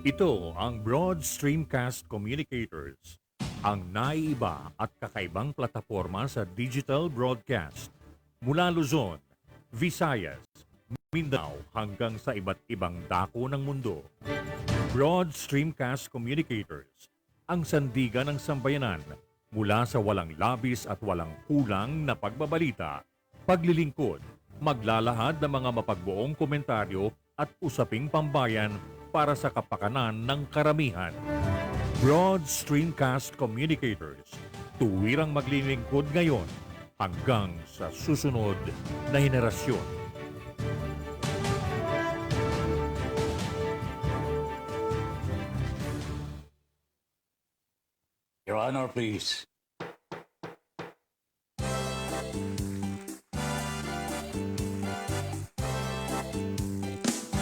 Ito ang Broad Streamcast Communicators, ang naiiba at kakaibang plataforma sa digital broadcast mula Luzon, Visayas, Mindanao hanggang sa iba't ibang dako ng mundo. Broad Streamcast Communicators, ang sandigan ng sambayanan mula sa walang labis at walang kulang na pagbabalita, paglilingkod, maglalahad ng mga mapagbuong komentaryo at usaping pambayan para sa kapakanan ng karamihan. Broad Streamcast Communicators, tuwirang maglilingkod ngayon hanggang sa susunod na henerasyon. Your Honor, please.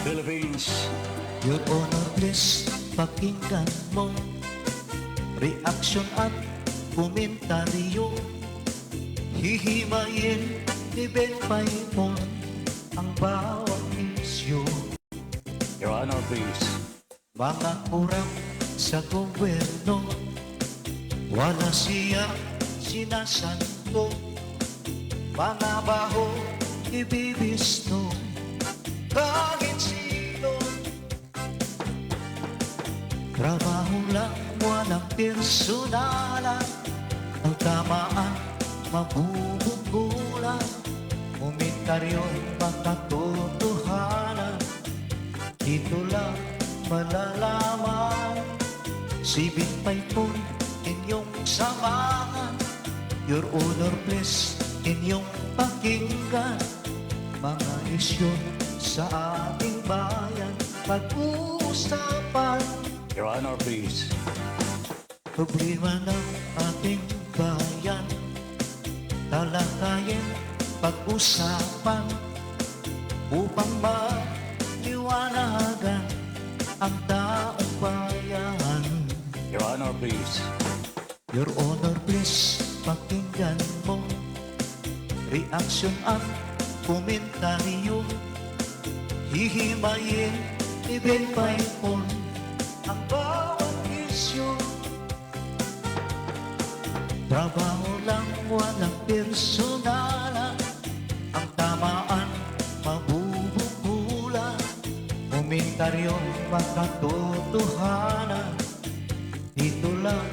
Philippines. Your Honor, please, pakinggan mo reaksyon at komentaryo. Hihimayin ni Ben Paimon ang bawat isyu. Your Honor, please. Mga kurang sa gobyerno, wala siya sinasanto. Mga baho ibibisto, kahit sino. Trabaho lang, walang personalan. Ang tamaan, mabubugulan. Komentaryo'y makatotohanan. Dito lang malalaman. Sibig pa'y po inyong samahan. Your Honor, please, inyong pakinggan. Mga isyu sa ating bayan, pag-uusapan. Your Honor, please. Problema ng ating bayan, talakayin, pag-usapan, upang maliwanagan ang taong bayan. Your Honor, please. Your Honor, please, pakinggan mo reaksyon at komentaryo. Hihimayin ni Ben Paimon ang bawat isyu. Trabaho lang, walang personalan. Ang tamaan, mabubugulan. Komentaryo, makatotohanan. Dito lang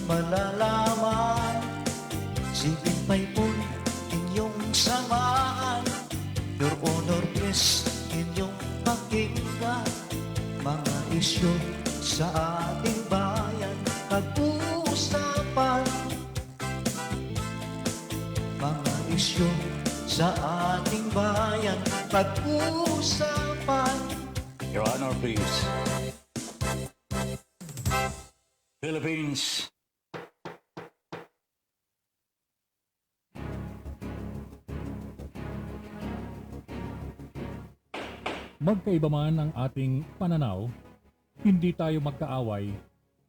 malalaman. Sibig pa'y po inyong samahan. Your Honor, please, inyong pakinggan. Mga isyu sa ating bayan, pag-uusapan. Mga isyu sa ating bayan, pag-uusapan. Your Honor, please. Philippines. Magkaiba man ang ating pananaw, hindi tayo magkaaway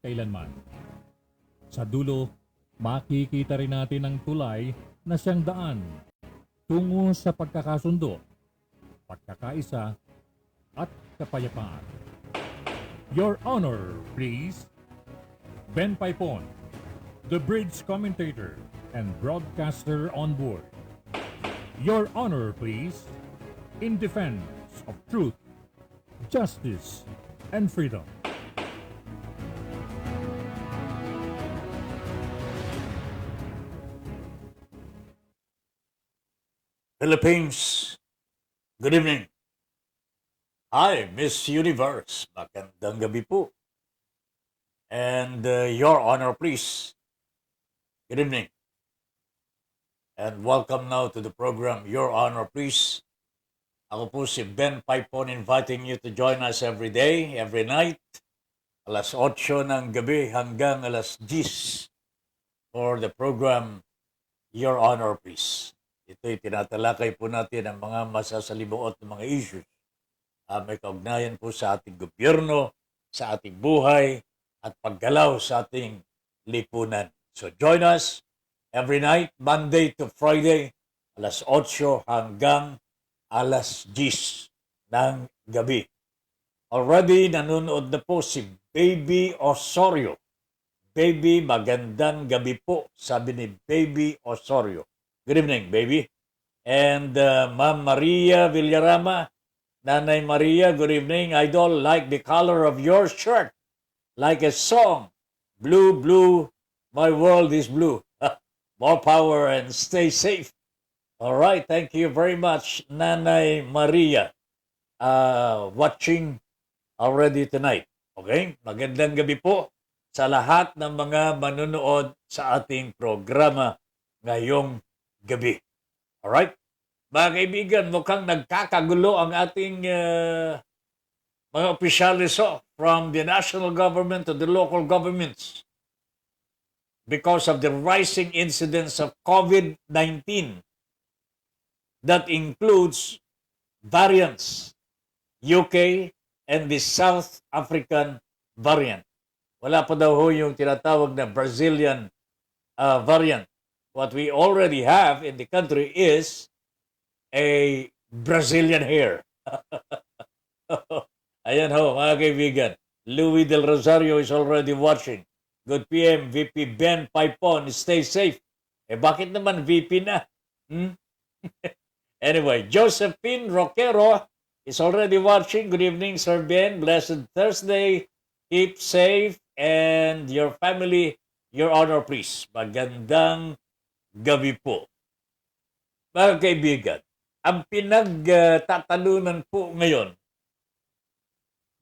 kailanman. Sa dulo, makikita rin natin ang tulay na siyang daan tungo sa pagkakasundo, pagkakaisa, at kapayapaan. Your Honor, please. Ben Paipon, the bridge commentator and broadcaster on board. Your Honor, please. In defense of truth, justice, and freedom. Philippines. Good evening. Hi, Miss Universe. Magandang gabi po. And Your Honor, please. Good evening. And welcome now to the program, Your Honor, please. Ako po si Ben Paipon, inviting you to join us every day, every night, alas 8 ng gabi hanggang alas 10 for the program, Your Honor, please. Ito'y tinatalakay po natin ang mga masasalimuot ng mga issues. May kaugnayan po sa ating gobyerno, sa ating buhay, at paggalaw sa ating lipunan. So join us every night, Monday to Friday, alas 8 hanggang alas 10 ng gabi. Already nanonood na po si Baby Osorio. Baby, magandang gabi po, sabi ni Baby Osorio. Good evening, baby. And Ma'am Maria Villarama, Nanay Maria, good evening. Idol, like the color of your shirt, like a song. Blue, blue, my world is blue. More power and stay safe. All right, thank you very much, Nanay Maria. Watching already tonight. Okay? Magandang gabi po sa lahat ng mga manonood sa ating programa ngayong gabi. Alright? Mga kaibigan, mukhang nagkakagulo ang ating mga opisyalis from the national government to the local governments because of the rising incidence of COVID-19 that includes variants, UK, and the South African variant. Wala pa daw ho yung tinatawag na Brazilian variant. What we already have in the country is a Brazilian hair. Ayan ho, mga kaibigan. Louis Del Rosario is already watching. Good PM, VP Ben Paipon, stay safe. Bakit naman VP na? Anyway, Josephine Roquero is already watching. Good evening, Sir Ben. Blessed Thursday. Keep safe and your family, your honor, please. Magandang gabi po. Mga kaibigan, ang pinagtatalunan po ngayon,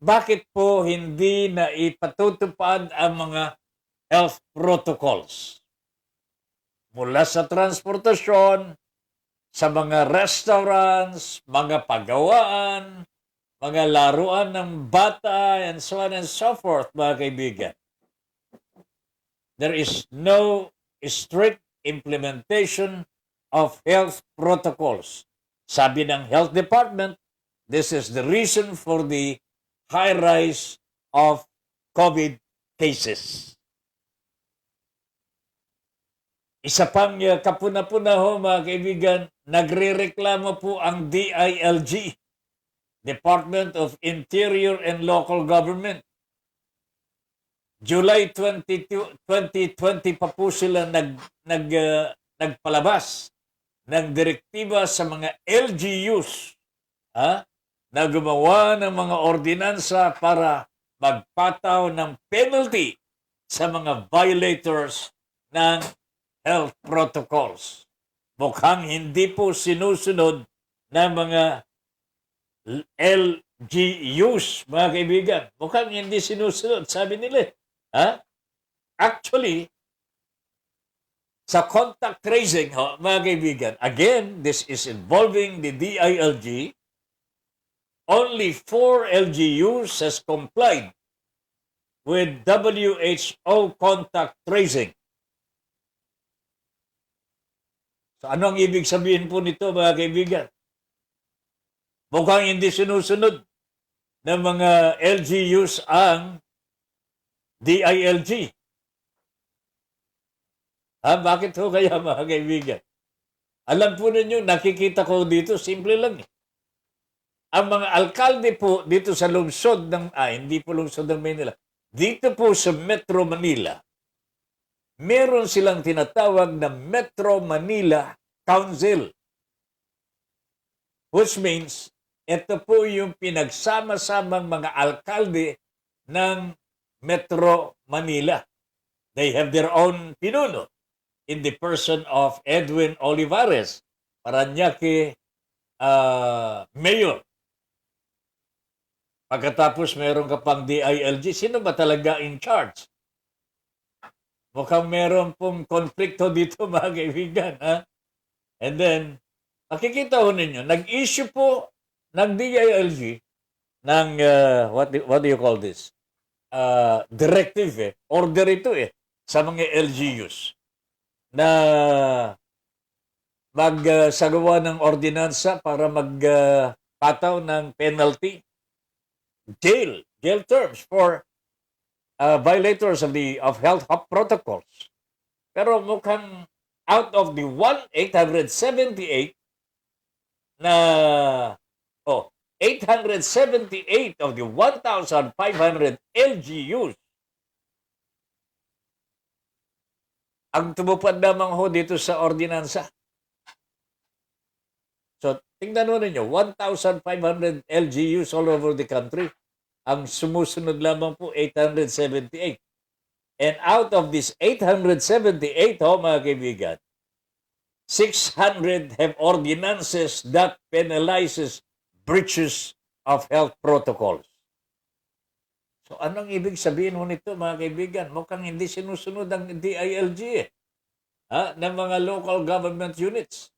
bakit po hindi na ipatutupad ang mga health protocols? Mula sa transportasyon, sa mga restaurants, mga pagawaan, mga laruan ng bata, and so on and so forth, mga kaibigan. There is no strict implementation of health protocols. Sabi ng Health Department, this is the reason for the high rise of COVID cases. Isa pang kapuna-puna ho, mga kaibigan, nagre-reklamo po ang DILG, Department of Interior and Local Government. July 22, 2020 pa po sila nagpalabas ng direktiba sa mga LGUs na gumawa ng mga ordinansa para magpataw ng penalty sa mga violators ng health protocols. Mukhang hindi po sinusunod ng mga LGUs, mga kaibigan. Mukhang hindi sinusunod, sabi nila. Actually, sa contact tracing, mga kaibigan, again, this is involving the DILG. Only 4 LGUs has complied with WHO contact tracing. So ano ang ibig sabihin po nito, mga kaibigan? Mukhang hindi sinusunod ng mga LGUs ang DILG. Bakit ho kaya, mga kaibigan? Alam po ninyo, nakikita ko dito, simple lang. Ang mga alkalde po dito sa lungsod ng, hindi po lungsod ng Manila, dito po sa Metro Manila, meron silang tinatawag na Metro Manila Council. Which means, ito po yung pinagsama-samang mga alkalde ng Metro Manila. They have their own pinuno in the person of Edwin Olivares, Parañaque Mayor. Pagkatapos meron ka pang DILG, sino ba talaga in charge? Mukhang meron pong konflikto dito, mga kaibigan. And then, makikita ho ninyo, nag-issue po ng DILG ng, what do you call this? Directive, order ito sa mga LGUs na magsagawa ng ordinansa para magpataw ng penalty, jail terms for violators of health protocols. Pero mukhang out of the 1,878 na 878 of the 1,500 LGUs ang tumupad lamang ho dito sa ordinansa. So, tingnan mo ninyo, 1,500 LGUs all over the country. Ang sumusunod lamang po, 878. And out of these 878, mga kaibigan, 600 have ordinances that penalizes breaches of health protocols. So anong ibig sabihin mo nito, mga kaibigan? Mukhang hindi sinusunod ang DILG ng mga local government units.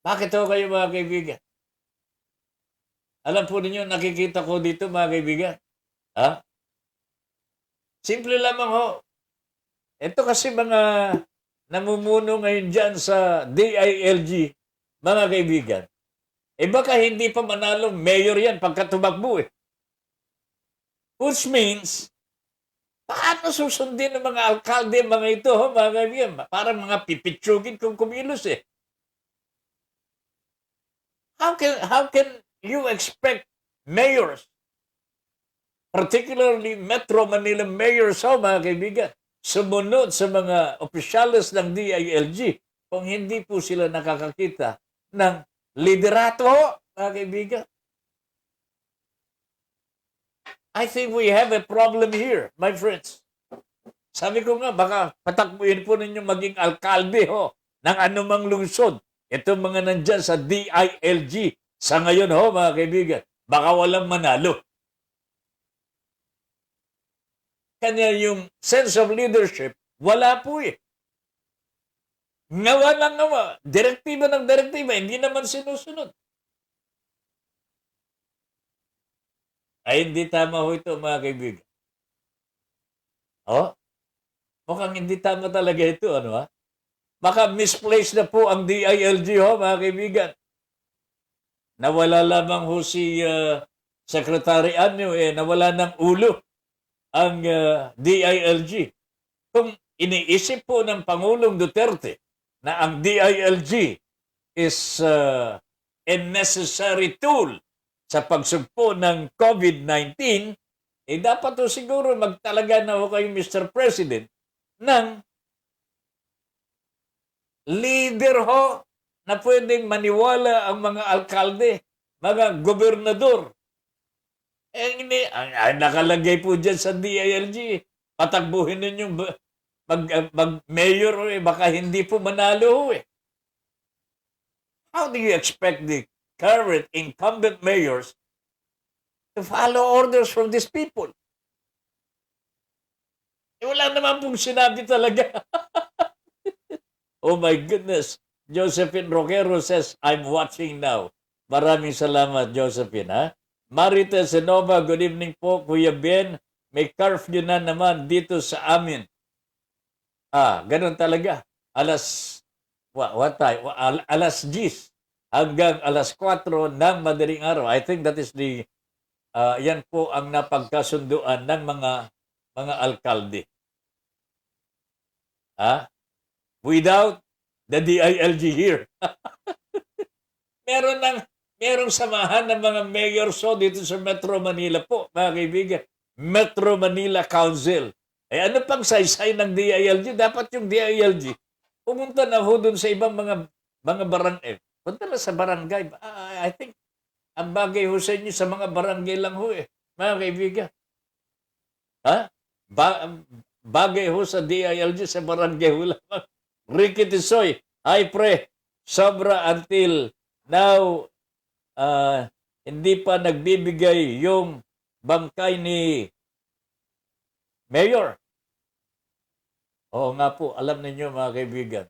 Bakit ho kayo, mga kaibigan? Alam po ninyo, nakikita ko dito, mga kaibigan. Simple lamang ho. Ito kasi mga namumuno ngayon dyan sa DILG, mga kaibigan. Baka hindi pa manalong mayor yan pagka tumakbo Which means, paano susundin ng mga alkalde, mga ito, mga kaibigan? Parang mga pipitsugin kung kumilos How can you expect mayors, particularly Metro Manila mayors, mga kaibigan, sumunod sa mga opisyalis ng DILG kung hindi po sila nakakakita ng liderato, mga kaibigan? I think we have a problem here, my friends. Sabi ko nga, baka patakbuhin po ninyo maging alkalde ng anumang lungsod. Ito mga nandyan sa DILG sa ngayon mga kaibigan. Baka walang manalo. Kanya yung sense of leadership, wala po Ngawa ng ngawa. Direktiba ng direktiba, hindi naman sinusunod. Ay, hindi tama ho ito, mga kaibigan. Mukhang hindi tama talaga ito, Baka misplaced na po ang DILG, mga kaibigan. Nawala lamang ho si Secretary Anyo, nawala ng ulo ang DILG. Kung iniisip po ng Pangulong Duterte na ang DILG is a necessary tool sa pagsugpo ng COVID-19, dapat to siguro magtalaga na ho kayo, Mr. President, ng leader na pwedeng maniwala ang mga alkalde, mga gobernador. Nakalagay po dyan sa DILG, patakbuhin ninyong mag-mayor, baka hindi po manalo How do you expect the current incumbent mayors to follow orders from these people? Wala naman pong sinabi talaga. Oh my goodness. Josephine Roquero says, I'm watching now. Maraming salamat, Josephine. Marita Senova, good evening po. Kuya Ben, may curfew na naman dito sa amin. Ganun talaga. What time? Alas 10 hanggang alas 4 ng madaling araw. I think that is yan po ang napagkasunduan ng mga alkalde. Without the DILG here. Merong samahan ng mga mayors dito sa Metro Manila po, mga kaibigan. Metro Manila Council. Ano pang saysay ng DILG? Dapat yung DILG pumunta na ho dun sa ibang mga barangay. Punta na sa barangay. I think ang bagay ho sa inyo sa mga barangay lang mga kaibigan. Bagay ho sa DILG sa barangay ho lang. Ricky Tisoy, hi pre, sobra until now, hindi pa nagbibigay yung bangkay ni Mayor. Oo nga po, alam ninyo mga kaibigan,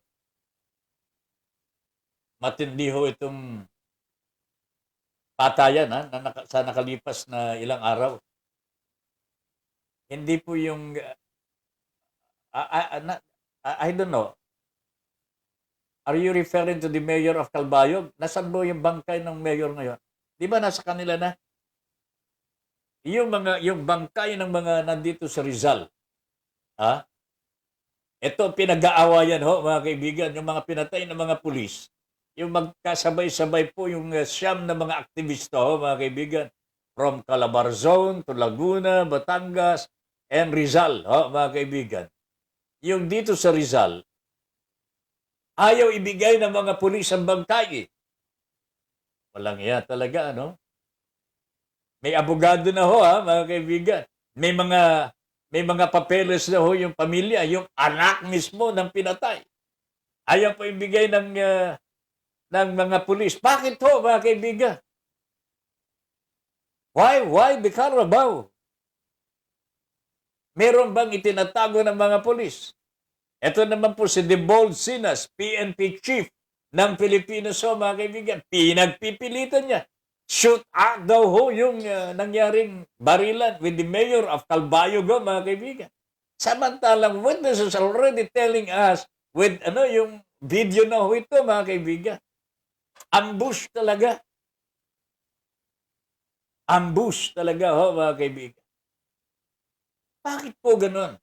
matindi ho itong patayan sa nakalipas na ilang araw. Hindi po yung, I don't know, are you referring to the mayor of Calbayog? Nasaan mo yung bangkay ng mayor ngayon? Di ba nasa kanila na? Yung bangkay ng mga nandito sa Rizal. Ito pinag-aawayan mga kaibigan, yung mga pinatay ng mga pulis. yung magkasabay-sabay po yung siyam na mga aktivista, mga kaibigan, from Calabarzon to Laguna, Batangas, and Rizal, mga kaibigan. Yung dito sa Rizal, ayaw ibigay ng mga pulis ang bangkay. Walang iya talaga, ano? May abogado na mga kaibigan. May mga papeles na yung pamilya, yung anak mismo ng pinatay. Ayaw pa ibigay ng mga pulis. Bakit mga kaibigan? Why the Carabao? Meron bang itinatago ng mga pulis? Ito naman po si Debold Sinas, PNP chief ng Pilipinas, mga kaibigan. Pinagpipilitan niya. Shoot out daw yung nangyaring barilan with the mayor of Calbayog, mga kaibigan. Samantalang witnesses already telling us with yung video na ito, mga kaibigan. Ambush talaga. Ambush talaga, mga kaibigan. Bakit po ganun?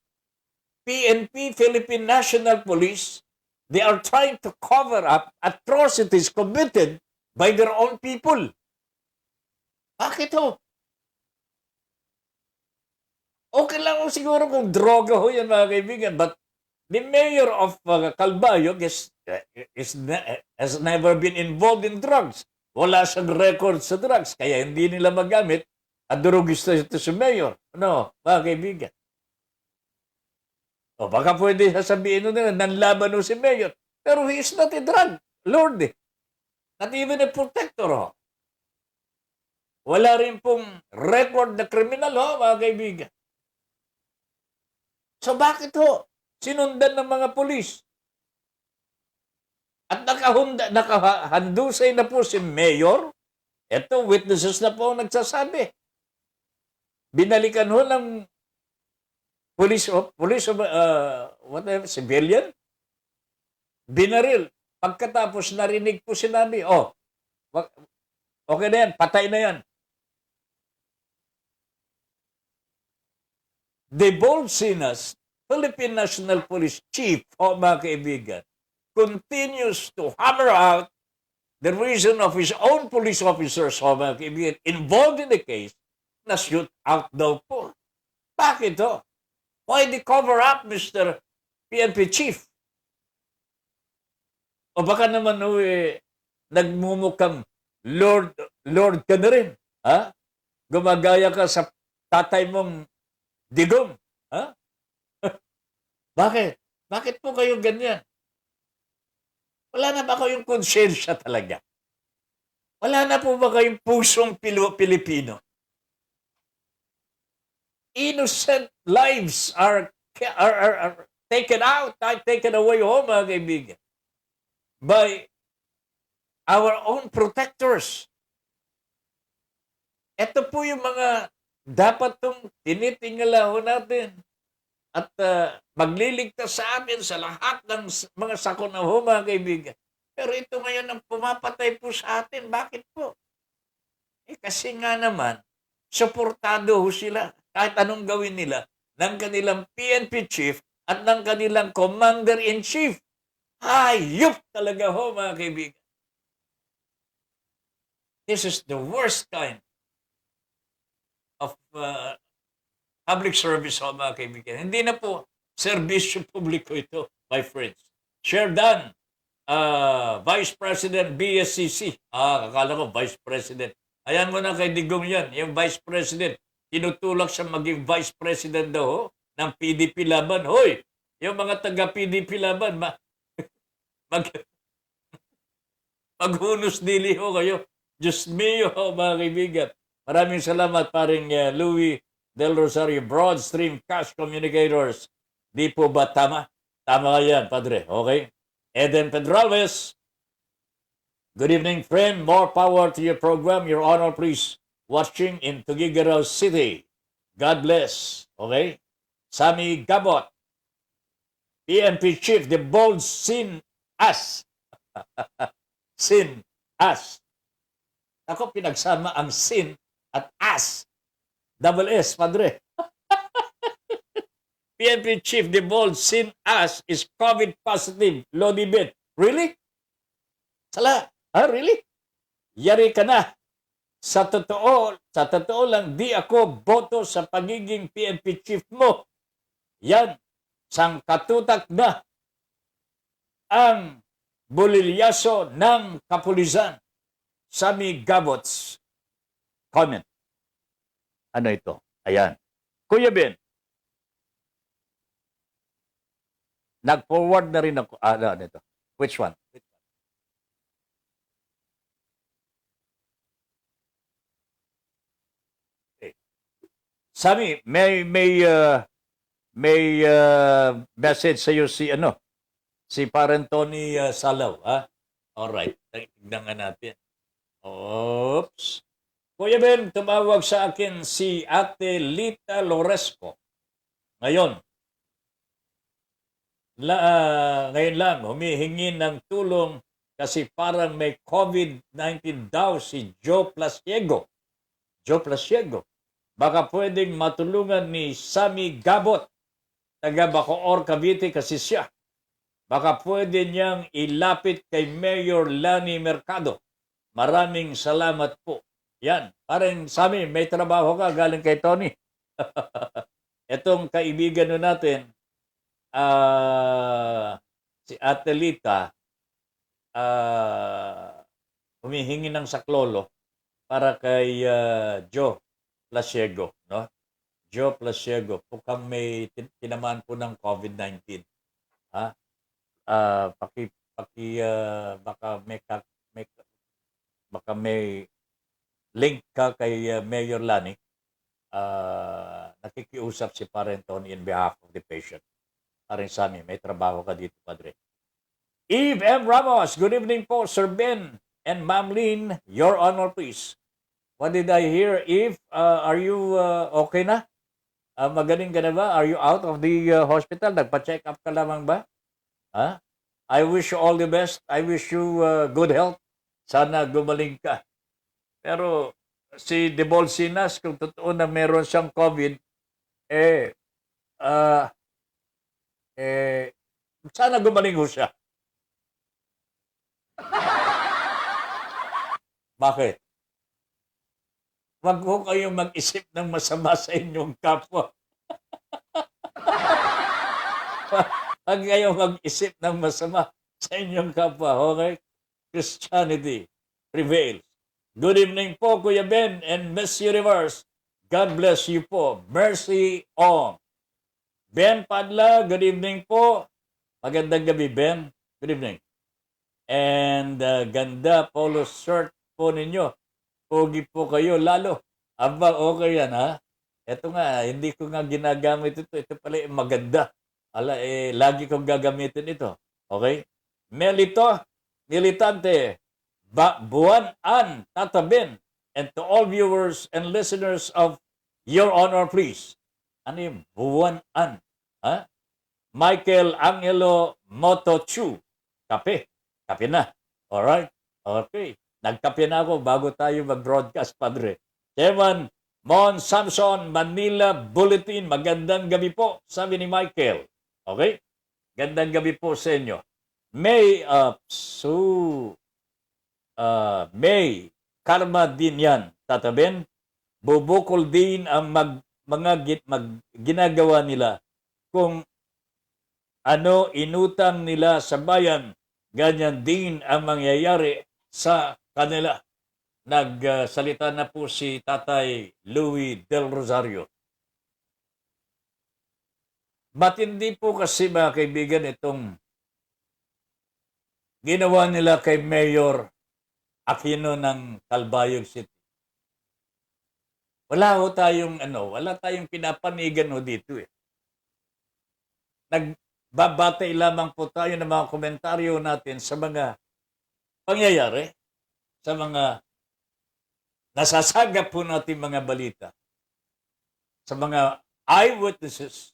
PNP, Philippine National Police, they are trying to cover up atrocities committed by their own people. Bakit Okay lang siguro kung droga yan, mga kaibigan, but the mayor of Calbayog has never been involved in drugs. Wala siyang record sa drugs, kaya hindi nila magamit at durugista ito si mayor. Mga kaibigan. O baka pwede sasabihin nila, nanlaban si mayor. Pero he is not a drug lord. Not even a protector. Wala rin pong record na kriminal, mga kaibigan. So bakit sinundan ng mga pulis? At nakahandusay na po si mayor. Ito, witnesses na po nagsasabi. Binalikan ng whatever, civilian, binaril. Pagkatapos narinig po sinabi, okay na yan, patay na yan. Debold Sinas, Philippine National Police Chief, mga kaibigan, continues to hammer out the reason of his own police officers, mga kaibigan, involved in the case, na shoot out daw po. Bakit Why the cover up, Mr. PNP Chief? O baka naman nagmumukhang Lord ka na rin. Gumagaya ka sa tatay mong digong. Bakit? Bakit po kayo ganyan? Wala na ba kayong konsensya talaga? Wala na po ba kayong pusong Pilipino? Innocent lives are taken out, taken away, mga kaibigan, by our own protectors. Ito po yung mga dapat itong tinitingala natin at magliligtas sa amin sa lahat ng mga sakuna, mga kaibigan. Pero ito ngayon ang pumapatay po sa atin. Bakit po? Kasi nga naman, suportado sila. Kahit anong gawin nila ng kanilang PNP chief at ng kanilang commander-in-chief. Hayop talaga mga kaibigan. This is the worst kind of public service, mga kaibigan. Hindi na po serbisyo publiko ito, my friends. Sherdan, Vice President BSCC. Kakala ko Vice President. Ayan mo na kay Digong yan, yung Vice President. Tinutulak siya maging Vice President daw ng PDP Laban. Hoy, yung mga taga-PDP Laban, maghunos dili kayo. Diyos mio, mga kaibigan. Maraming salamat, paring Louis Del Rosario, Broadstream Cash Communicators. Di po ba tama? Tama yan, Padre. Okay? Eden Pedralves. Good evening, friend. More power to your program. Your Honor, please. Watching in Tuguegarao City. God bless. Okay? Sammy Gabot. PNP Chief, the bold sin us. Sin us. Ako pinagsama ang sin at us. Double S, Padre. PNP Chief, the bold sin us is COVID positive. Lodi bit. Really? Sala. Ah, really? Yari ka na. Sa totoo lang, di ako boto sa pagiging PNP chief mo. Yan, sangkatutak na ang bulilyaso ng kapulisan. Sammy Gabots comment. Ano ito? Ayan. Kuya Ben, nag-forward na rin ako. Ano ito? Which one? Okay. Sammy, may message sa iyo si Parent Tony Salaw, ha? Alright, tignan nga natin. Oops. Kuya Ben, tumawag sa akin si Ate Lita Loresco. Ngayon lang, humihingi ng tulong kasi parang may COVID-19 daw si Joe Plasiego. Joe Plasiego. Baka pwedeng matulungan ni Sammy Gabot, taga Bacoor, Cavite kasi siya. Baka pwede niyang ilapit kay Mayor Lani Mercado. Maraming salamat po. Yan, parang Sammy, may trabaho ka galing kay Tony. Etong kaibigan natin, si Ate Lita, humihingi ng saklolo para kay Joe Plasiego, no? Joe Plasiego, mukhang may tinamaan po ng COVID-19. Ha? Baka may link ka kay Mayor Lani. Nakikiusap si Parent Tony in behalf of the patient. Parang Sammy, may trabaho ka dito, Padre. Eve M. Ramos, good evening po, Sir Ben and Ma'am Lynn. Your Honor, please. What did I hear, Eve? Are you okay na? Magaling ka na ba? Are you out of the hospital? Nagpa-check up ka lamang ba? Huh? I wish you all the best. I wish you good health. Sana gumaling ka. Pero si De Bolsinas, kung totoo na meron siyang COVID, sana gumaling ho siya. Bakit? Wag ho kayong mag-isip ng masama sa inyong kapwa. Wag kayong mag-isip ng masama sa inyong kapwa. Okay? Christianity prevails. Good evening po, Kuya Ben and Miss Universe. God bless you po. Mercy on. Ben Padla, good evening po. Magandang gabi, Ben. Good evening. And ganda polo shirt po ninyo. Pogi po kayo lalo. Aba, okay yan, ha? Ito nga, hindi ko nga ginagamit ito. Ito pala maganda. Lagi kong gagamitin ito. Okay? Militante, Buwan-an, Tata Ben, and to all viewers and listeners of Your Honor, please. Ano yung Buwan-an? Ha? Michael Angelo Motochu. Kape. Kape na. Alright? Okay. Nagkape na ako bago tayo mag-broadcast, Padre. Chairman Mon Samson, Manila Bulletin. Magandang gabi po, sabi ni Michael. Okay? Gandang gabi po sa inyo. May karma din yan, Tata Ben. Bubukol din ang ginagawa nila kung ano inutang nila sa bayan, ganyan din ang mangyayari sa kanila. Nagsalita na po si Tatay Louis Del Rosario. Matindi po kasi, mga kaibigan, itong ginawa nila kay Mayor Aquino ng Calbayog City. Wala tayong pinapanigan dito eh. Nagbabatay lamang po tayo ng mga komentaryo natin sa mga pangyayari, sa mga nasasagap po natin mga balita, sa mga eyewitnesses,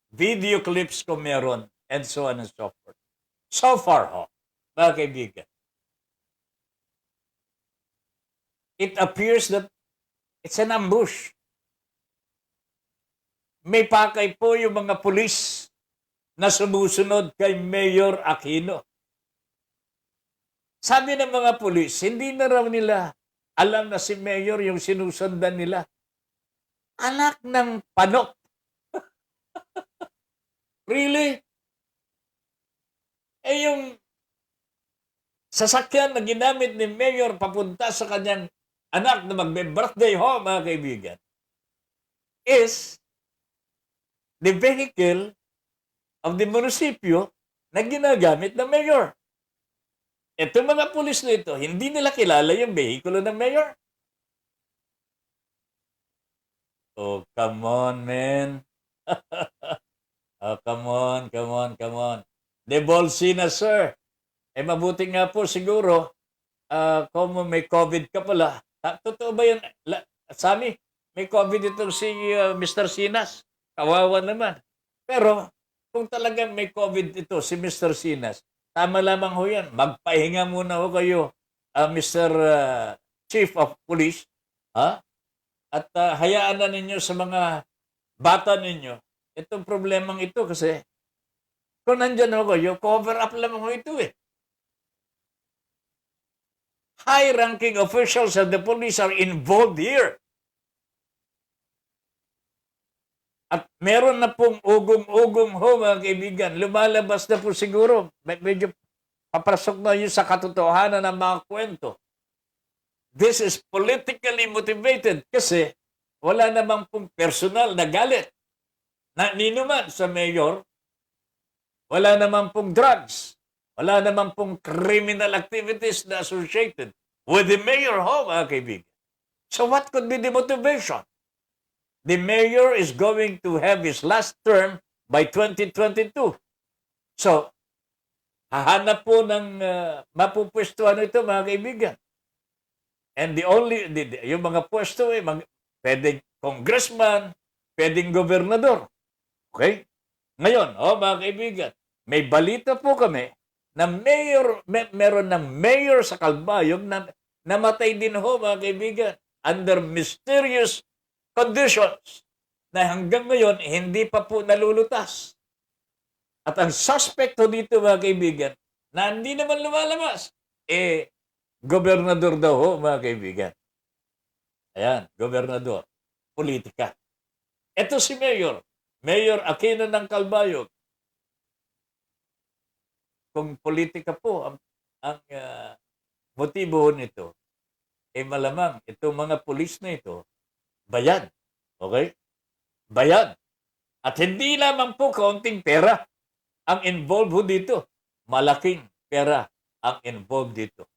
video clips kung meron, and so on and so forth. So far, mga kaibigan, it appears that it's an ambush. May pakay po yung mga pulis na sumusunod kay Mayor Aquino. Sabi ng mga pulis, hindi na raw nila alam na si Mayor yung sinusundan nila. Anak ng panok. Really? Yung sasakyan na ginamit ni Mayor papunta sa kanyang anak na magbe-birthday ho, mga kaibigan, is the vehicle of the munisipyo na ginagamit ng Mayor. Ito mga pulis na ito, hindi nila kilala yung vehikulo ng Mayor. Oh, come on, man. Oh, come on. De Bolsina, sir. Mabuti nga po siguro kung may COVID ka pala. Totoo ba yun? Sami, may COVID itong si Mr. Sinas. Kawawa naman. Pero kung talagang may COVID ito si Mr. Sinas, tama lamang ho yan. Magpahinga muna ho kayo, Mr. Chief of Police. Ha? At hayaan na ninyo sa mga bata ninyo itong problemang ito kasi kung nandyan ho kayo, cover up lamang ho ito eh. High-ranking officials of the police are involved here. At meron na pong ugong-ugong ho, mga kaibigan. Lumalabas na po siguro. Medyo papasok na yun sa katotohanan ng mga kwento. This is politically motivated kasi wala namang pong personal na galit na ninuman sa mayor. Wala namang pong drugs. Wala namang pong criminal activities na associated with the mayor ho, mga kaibigan. So what could be the motivation? The mayor is going to have his last term by 2022. So, hahanap po ng mapupwestuhan ito, mga kaibigan. And yung mga pwesto, pwedeng congressman, pwedeng gobernador. Okay? Ngayon, mga kaibigan, may balita po kami na meron ng mayor sa Calbayog na namatay din ho, mga kaibigan, under mysterious conditions na hanggang ngayon hindi pa po nalulutas. At ang suspect ho dito, mga kaibigan, na hindi naman lumalabas, gobernador daw ho, mga kaibigan. Ayan, gobernador. Politika. Ito si Mayor. Mayor Aquino ng Calbayog. Kung politika po ang motibo nito, malamang itong mga pulis na ito, bayad. Okay? Bayad. At hindi lamang po kaunting pera ang involved ho dito. Malaking pera ang involved dito.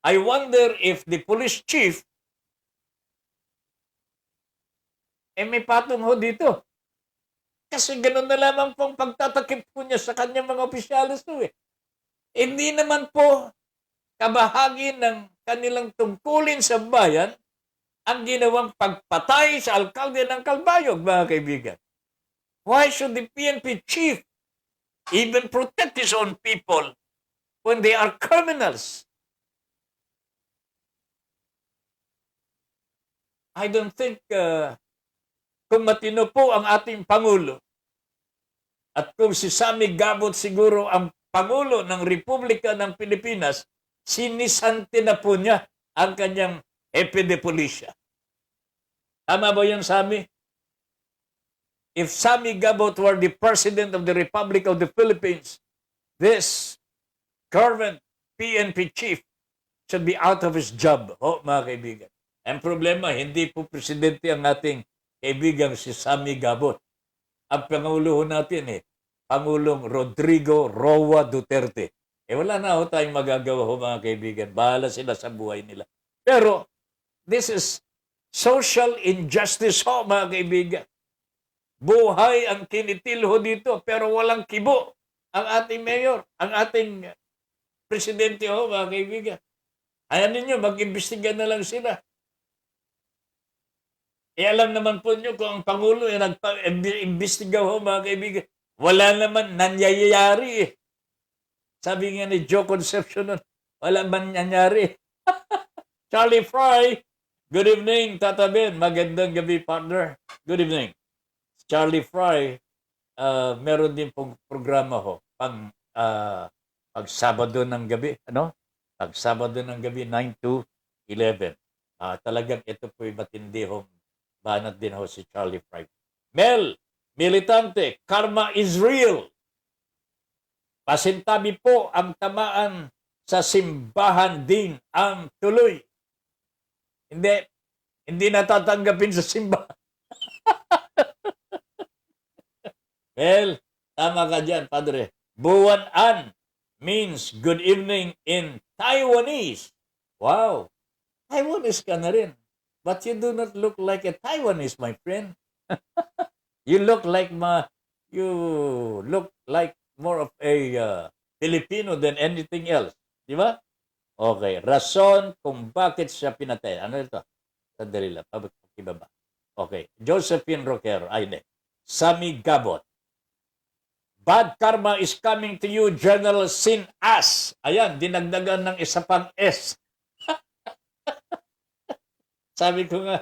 I wonder if the police chief may patong ho dito. Kasi ganoon na lamang pong pagtatakip po niya sa kanyang mga opisyalis to eh. Hindi naman po kabahagi ng kanilang tungkulin sa bayan ang ginawang pagpatay sa alkalde ng Calbayog, mga kaibigan. Why should the PNP chief even protect his own people when they are criminals? I don't think kung matino po ang ating Pangulo at kung si Sammy Gabot siguro ang Pangulo ng Republika ng Pilipinas, sinisante na po niya ang kanyang jefe de polisya. Tama ba yan, Sammy? If Sammy Gabot were the President of the Republic of the Philippines, this current PNP chief should be out of his job, mga kaibigan. Ang problema, hindi po presidente ang ating kaibigang si Sammy Gabot. Ang Pangulo natin Pangulong Rodrigo Roa Duterte. Wala na tayong magagawa mga kaibigan. Bahala sila sa buhay nila. Pero, this is social injustice mga kaibigan. Buhay ang kinitil dito, pero walang kibo ang ating mayor, ang ating presidente mga kaibigan. Ayan ninyo, mag-imbestiga na lang sila. Alam naman po nyo kung ang Pangulo nag-imbestiga mga kaibigan. Wala naman nangyayari Sabi nga ni Joe Concepcion, wala man nangyari. Charlie Fry, good evening, Tata Ben. Magandang gabi, partner. Good evening. Charlie Fry, meron din pong programa pag Sabado ng gabi, Pag Sabado ng gabi, 9 to 11. Talagang ito po'y matindi hong banat din ho si Charlie Fry. Mel, militante, karma is real. Pasintabi po ang tamaan sa simbahan din ang tuloy. Hindi natatanggapin sa simbahan. Well, tama ka dyan, Padre. Buwan-an means good evening in Taiwanese. Wow. Taiwanese ka na rin. But you do not look like a Taiwanese, my friend. You look like more of a Filipino than anything else. Di ba? Okay. Rason kung bakit siya pinatay. Ano ito? Sandali lang. Pababa. Okay. Josephine Roquero. Ay, hindi. Sammy Gabot. Bad karma is coming to you, General Sin As. Ayan, dinagdagan ng isa pang S. Sabi ko nga,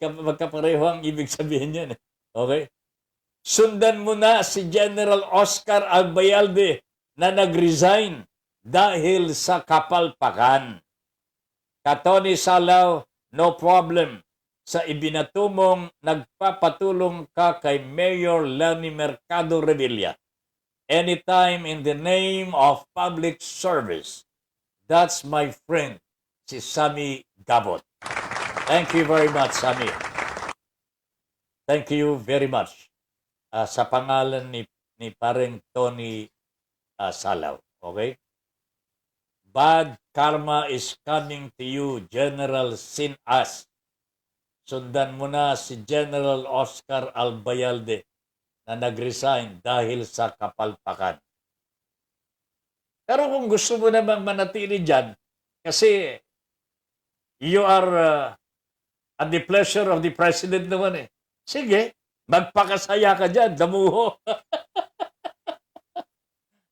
magkapareho ang ibig sabihin yan. Okay? Sundan mo na si General Oscar Albayalde na nag-resign dahil sa kapalpakan. Katoni Salaw, no problem. Sa ibinatumong nagpapatulong ka kay Mayor Lenny Mercado Revilla. Anytime in the name of public service. That's my friend, si Sammy Gabot. Thank you very much, Sammy. Thank you very much. Sa pangalan ni pareng Tony Salaw. Okay? Bad karma is coming to you, General Sin As. Sundan mo na si General Oscar Albayalde na nag-resign dahil sa kapalpakan. Pero kung gusto mo naman manatili dyan, kasi you are at the pleasure of the President naman eh. Sige, magpakasaya ka dyan, damuho.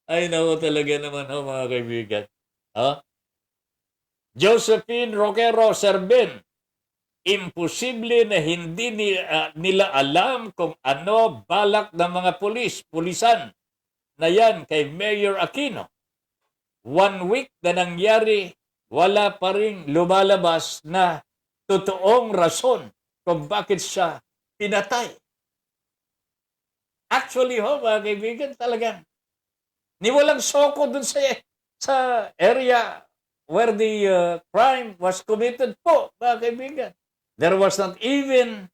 Ay, naku talaga naman mga kaibigan. Josephine Roquero Serben, imposible na hindi nila alam kung ano balak ng mga pulisan na yan kay Mayor Aquino. 1 week na nangyari, wala pa rin lumalabas na totoong rason kung bakit siya pinatay. Actually, mga kaibigan, talagang niwalang soko dun sa area where the crime was committed po, mga kaibigan. There was not even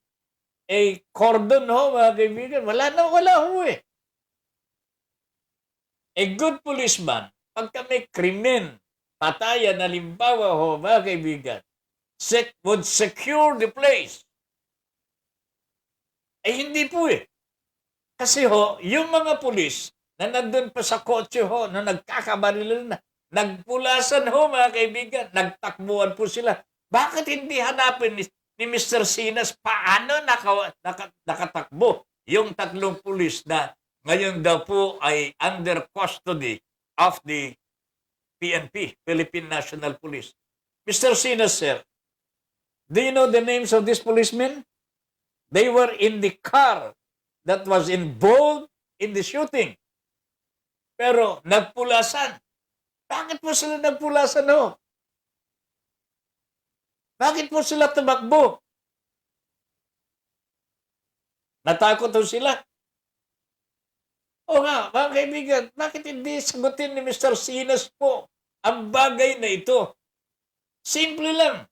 a cordon, mga kaibigan. Wala eh. A good policeman, pagka may krimen, patayan, halimbawa, mga kaibigan, would secure the place. Hindi po eh. Kasi yung mga pulis na nandun pa sa kotse na nagkakabarilan na, nagpulasan mga kaibigan, nagtakbuhan po sila. Bakit hindi hanapin ni Mr. Sinas paano nakatakbo yung 3 pulis na ngayon daw po ay under custody of the PNP, Philippine National Police. Mr. Sinas, sir, do you know the names of these policemen? They were in the car that was involved in the shooting. Pero nagpulasan. Bakit po sila nagpulasan Bakit po sila tumakbo? Natakot sila? O nga, mga kaibigan, bakit hindi sagutin ni Mr. Sinas po ang bagay na ito? Simple lang.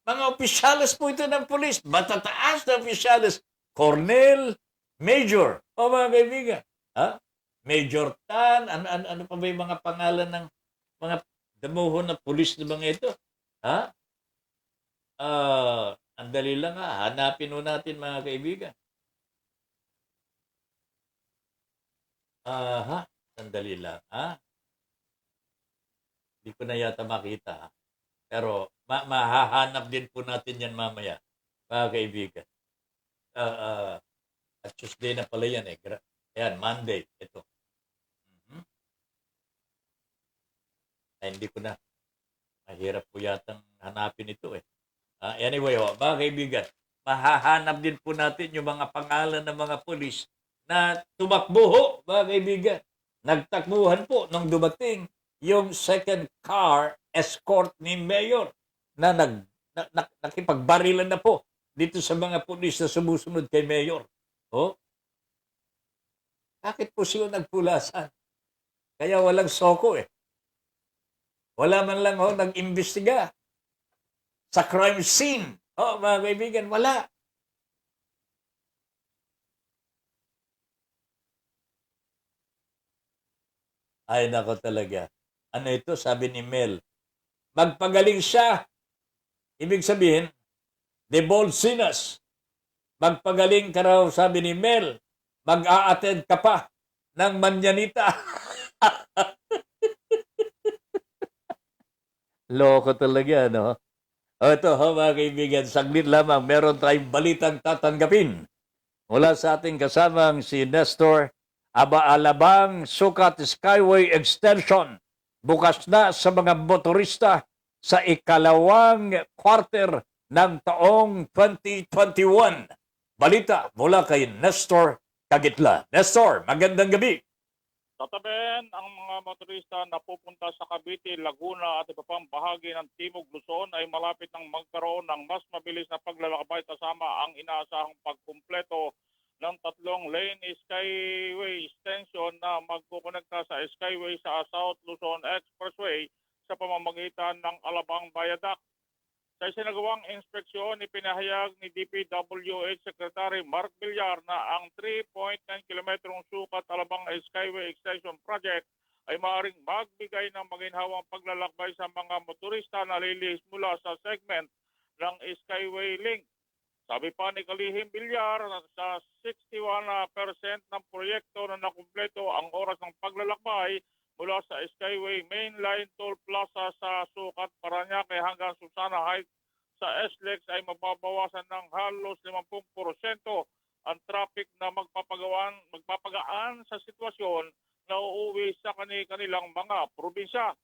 Mga opisyalis po ito ng pulis. Matataas na opisyalis. Colonel, Major. O mga kaibigan. Major Tan. Ano pa ba yung mga pangalan ng mga damuhon na pulis na mga ito? Ang dali lang hanapin mo natin mga kaibigan. Sandali lang. Hindi ko na yata makita. Pero mahahanap din po natin yan mamaya, mga kaibigan. At Tuesday na pala yan eh. Ayan, Monday. Ito. Hindi ko na. Mahirap po yatang hanapin ito eh. Anyway, mga kaibigan, mahahanap din po natin yung mga pangalan ng mga pulis na tumakbo ho, mga kaibigan. Nagtakbuhan po nung dumating yung second car escort ni Mayor na nakipagbarilan na po dito sa mga pulis na sumusunod kay Mayor. Oh, bakit po sila nagpulasan? Kaya walang soko eh. Wala man lang ho nag-imbestiga sa crime scene. Oh, mga kaibigan, wala. Ay, nako talaga. Ano ito? Sabi ni Mel. Magpagaling siya. Ibig sabihin, the bold sinners. Magpagaling ka raw, sabi ni Mel. Mag-a-attend ka pa ng manyanita. Loko talaga, no? O ito, mga kaibigan, saglit lamang. Meron tayong balitang tatanggapin mula sa ating kasamang si Nestor Alabang Sukat Skyway Extension. Bukas na sa mga motorista sa ikalawang quarter ng taong 2021. Balita mula kay Nestor Kagitla. Nestor, magandang gabi. Tataben ang mga motorista na pupunta sa Cavite, Laguna at iba pang bahagi ng Timog Luzon ay malapit nang magkaroon ng mas mabilis na paglalakbay kasama ang inaasahang pagkumpleto ng 3-lane Skyway extension na magkukonekta sa Skyway sa South Luzon Expressway sa pamamagitan ng Alabang Viaduct. Sa isinagawang inspeksyon, ipinahayag ni DPWH Secretary Mark Villar na ang 3.9 kilometrong sukat Alabang Skyway Extension Project ay maaaring magbigay ng maginhawang paglalakbay sa mga motorista na lilihis mula sa segment ng Skyway Link. Sabi pa ni Kalihim Villar, sa 61% ng proyekto na nakumpleto ang oras ng paglalakbay mula sa Skyway Mainline Toll Plaza sa Sukat, Parañaque hanggang Susana Heights sa SLEX ay mababawasan ng halos 50% ang traffic na magpapagaan sa sitwasyon na uuwi sa kanilang mga probinsya.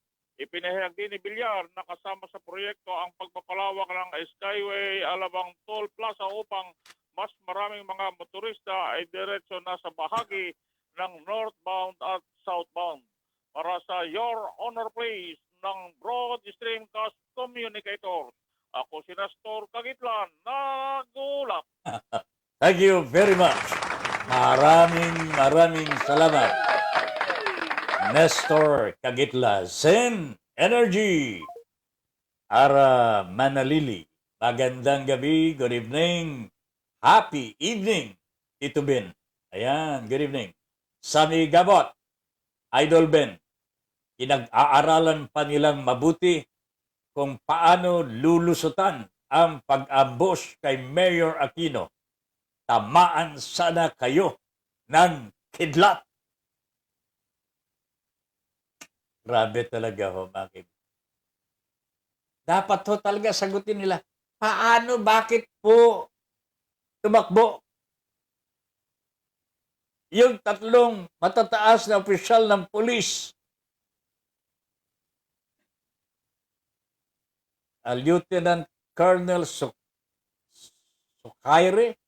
Ipinahayag din ni Villar na kasama sa proyekto ang pagpapalawak ng Skyway Alabang Toll Plaza upang mas maraming mga motorista ay diretso na sa bahagi ng northbound at southbound. Para sa Your Honor Please ng Broad Streamcast Communicators, ako si Nestor Kagitlan, nagulat. Thank you very much. Maraming salamat. Nestor Kagitla, Zen Energy. Ara Manalili, magandang gabi, good evening, happy evening, Tito Ben. Ayan, good evening. Sunny Gabot, Idol Ben. Pinag-aaralan pa nilang mabuti kung paano lulusutan ang pag-ambos kay Mayor Aquino. Tamaan sana kayo ng kidlat. Grabe talaga ho, bakit? Dapat ho talaga sagutin nila, paano, bakit po tumakbo yung 3 matataas na opisyal ng pulis? Lieutenant Colonel Sukaire,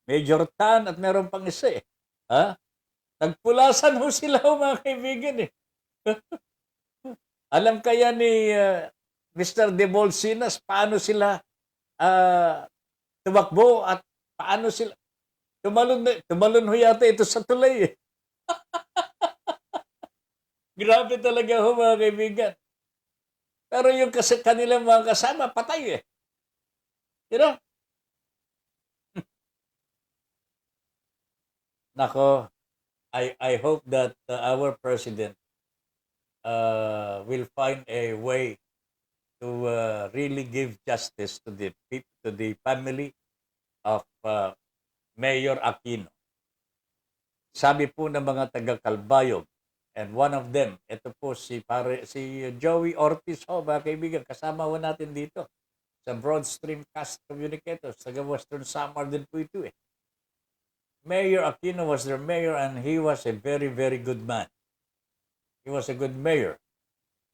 Major Tan, at meron pang isa eh. Ha? Nagpulasan ho sila ho, mga kaibigan eh. Alam kaya ni Mr. De Bolsinas paano sila tumakbo at paano sila tumalon ho yata ito sa tulay eh. Grabe talaga ho, mga kaibigan. Pero yung kanilang mga kasama, patay eh. You know? Nako, I hope that our president will find a way to really give justice to the people, to the family of Mayor Aquino. Sabi po ng mga taga-Calbayog, and one of them, ito po si Joey Ortiz ho, mga kaibigan, kasama ho natin dito sa Broad Streamcast Communicators, taga Western Samar din po ito eh. Mayor Aquino was their mayor and he was a very, very good man. He was a good mayor.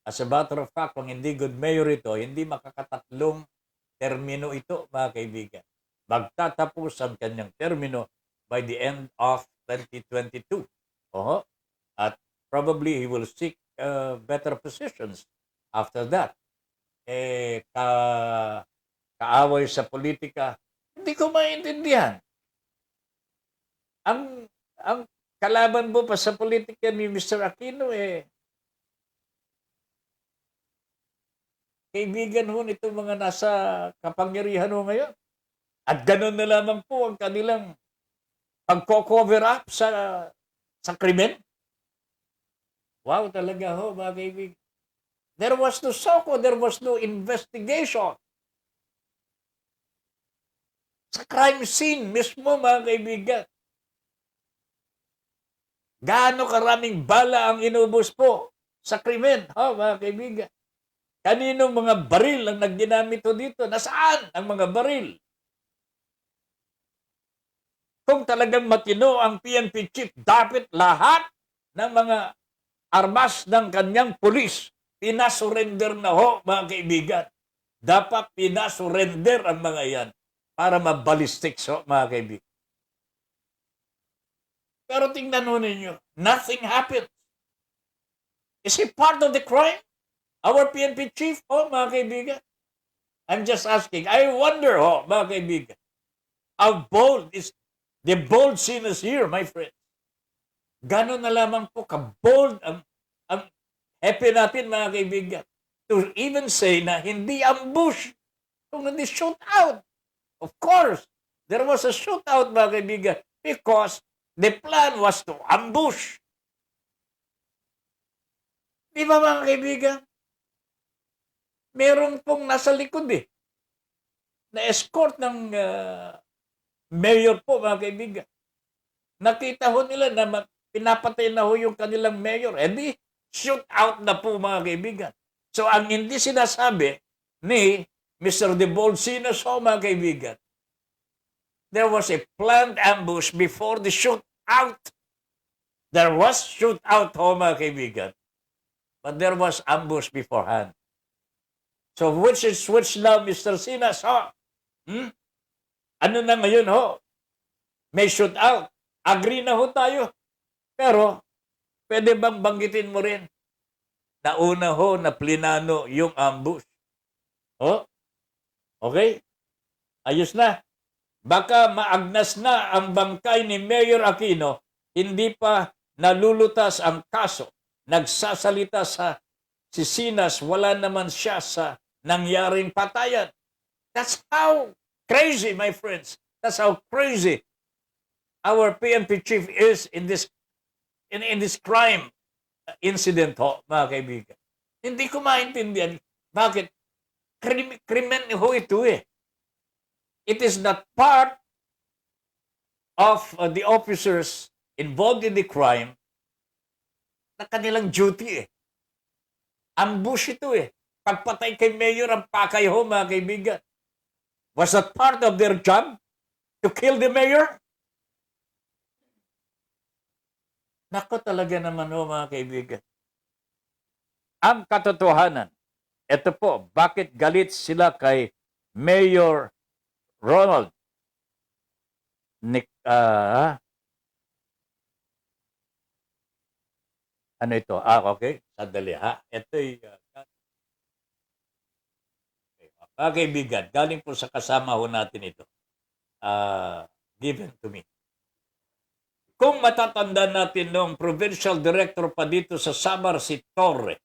As a matter of fact, kung hindi good mayor ito, hindi makakatatlong termino ito, mga kaibigan. Magtatapos ang kanyang termino by the end of 2022. Oho. At probably he will seek better positions after that. Kaaway sa politika, hindi ko maintindihan. Ang kalaban mo pa sa politika ni Mr. Aquino, kaibigan ho nito mga nasa kapangyarihan ho ngayon. At ganun na lamang po ang kanilang pagko-cover up sa krimen. Wow, talaga ho, mga kaibigan. There was no SOCO, there was no investigation. Sa crime scene mismo, mga kaibigan. Gaano karaming bala ang inubos po sa krimen, mga kaibigan. Kaninong mga baril ang nagginamit dito? Nasaan ang mga baril? Kung talagang matino ang PNP chief, dapat lahat ng mga armas ng kanyang pulis, pinasurrender na ho, mga kaibigan. Dapat pinasurrender ang mga yan para mabalistics ho, mga kaibigan. Pero tingnan ho ninyo, nothing happened. Is he part of the crime? Our PNP chief, mga kaibigan? I'm just asking. I wonder, mga kaibigan, how bold is the bold sinners here, my friend? Gano'n na lamang po ka-bold ang happy natin, mga kaibigan, to even say na hindi ambush, kung hindi shootout. Of course, there was a shootout, mga kaibigan, because the plan was to ambush. Di ba, mga kaibigan? Meron pong nasa likod na escort ng mayor po, mga kaibigan. Nakita ho nila na pinapatay na ho yung kanilang mayor. Di, shoot out na po, mga kaibigan. So, ang hindi sinasabi ni Mr. De Bolsinos, mga kaibigan, there was a planned ambush before the shoot out. There was shoot out, mga kaibigan. But there was ambush beforehand. So, which is which now, Mr. Sinas, Ano na ngayon, May shoot out. Agree na ho tayo. Pero, pwede bang banggitin mo rin na una na plinano yung ambush? Okay? Ayos na. Baka maagnas na ang bangkay ni Mayor Aquino, hindi pa nalulutas ang kaso. Nagsasalita si Sinas, wala naman siya sa nangyaring patayan. That's how crazy, my friends. That's how crazy our PNP chief is in this crime incident, mga kaibigan. Hindi ko maintindihan bakit krimen ho ito It is not part of the officers involved in the crime na kanilang duty Ambush ito Pagpatay kay Mayor ang pakay ho, mga kaibigan. Was that part of their job? To kill the Mayor? Nako talaga naman ho, mga kaibigan. Ang katotohanan, ito po, bakit galit sila kay Mayor Ronald ano ito? Okay. Sandali Ito'y mga kaibigan, galing po sa kasama ho natin ito. Given to me. Kung matatandaan natin noong provincial director pa dito sa Samar si Torre,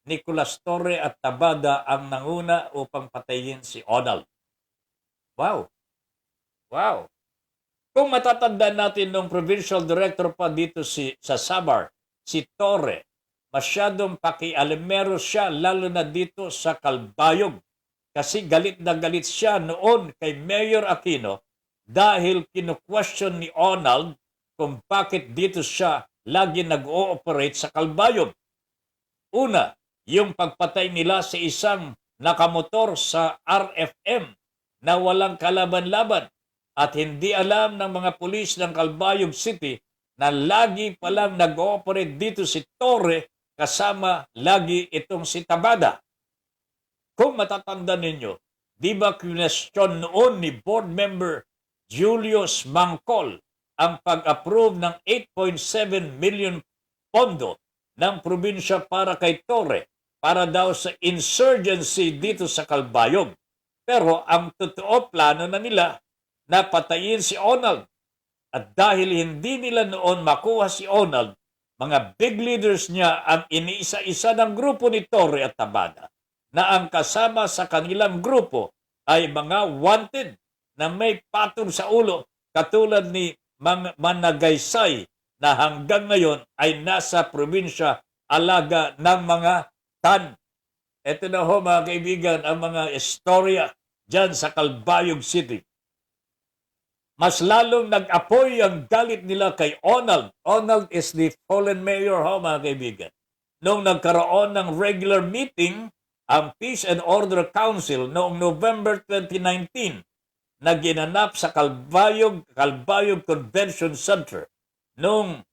Nicolas Torre at Tabada ang nanguna upang patayin si Onald. Wow. Kung matatandaan natin noong provincial director pa dito sa Samar, si Torre, masyadong pakialamero siya lalo na dito sa Calbayog. Kasi galit na galit siya noon kay Mayor Aquino dahil kinu-question ni Onald kung bakit dito siya lagi nag-ooperate sa Calbayog. Una, yung pagpatay nila sa isang nakamotor sa RFM na walang kalaban-laban at hindi alam ng mga pulis ng Calbayog City na lagi palang nag-ooperate dito si Torre kasama lagi itong si Tabada. Kung matatanda ninyo, di ba question noon ni board member Julius Mangkol ang pag-approve ng 8.7 million pondo ng probinsya para kay Torre para daw sa insurgency dito sa Calbayog. Pero ang totoo plano na nila na patayin si Onald. At dahil hindi nila noon makuha si Onald, mga big leaders niya ang iniisa-isa ng grupo ni Torre at Tabada na ang kasama sa kanilang grupo ay mga wanted na may patong sa ulo katulad ni Managaysay na hanggang ngayon ay nasa probinsya alaga ng mga tan. Ito na ho mga kaibigan ang mga istorya dyan sa Calbayog City. Mas lalong nag-apoy ang galit nila kay Onald. Onald is the fallen mayor ho mga kaibigan. Nung nagkaroon ng regular meeting ang Peace and Order Council noong November 2019 na ginanap sa Calbayog Convention Center. Nung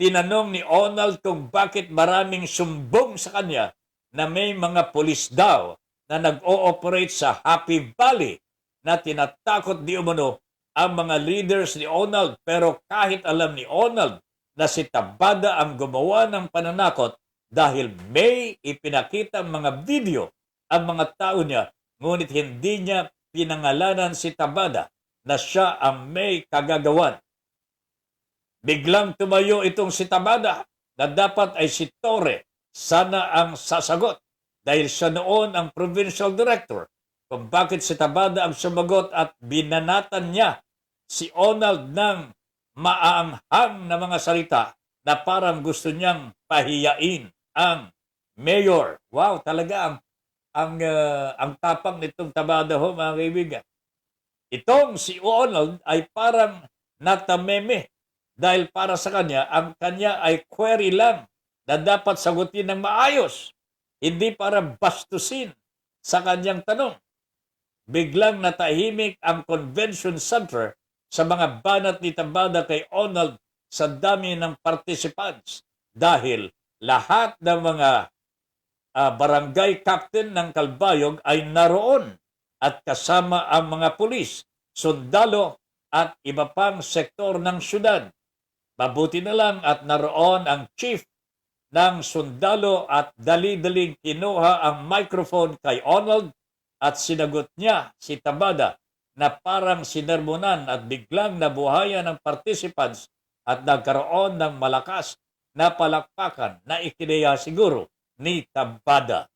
tinanong ni Onald kung bakit maraming sumbong sa kanya na may mga pulis daw na nag-ooperate sa Happy Valley na tinatakot di umano ang mga leaders ni Onald. Pero kahit alam ni Onald na si Tabada ang gumawa ng pananakot dahil may ipinakita mga video ang mga tao niya, ngunit hindi niya pinangalanan si Tabada na siya ang may kagagawan. Biglang tumayo itong si Tabada na dapat ay si Torre sana ang sasagot dahil siya noon ang provincial director. Kung bakit si Tabada ang sumagot at binanatan niya si Onald ng maaanghang na mga salita na parang gusto niyang pahiyain ang mayor. Wow, talaga ang tapang nitong Tabada ho mga kaibigan. Itong si Onald ay parang natameme dahil para sa kanya, ang kanya ay query lang na dapat sagutin ng maayos, hindi para bastusin sa kanyang tanong. Biglang natahimik ang convention center sa mga banat ni Tabada kay Onald sa dami ng participants dahil lahat ng mga barangay captain ng Calbayog ay naroon at kasama ang mga pulis, sundalo at iba pang sektor ng syudad. Mabuti na lang at naroon ang chief ng sundalo at dali-daling kinuha ang microphone kay Onald at sinagot niya si Tabada na parang sinermonan at biglang nabuhayan ng participants at nagkaroon ng malakas na palakpakan na ikinaya siguro ni Tabada.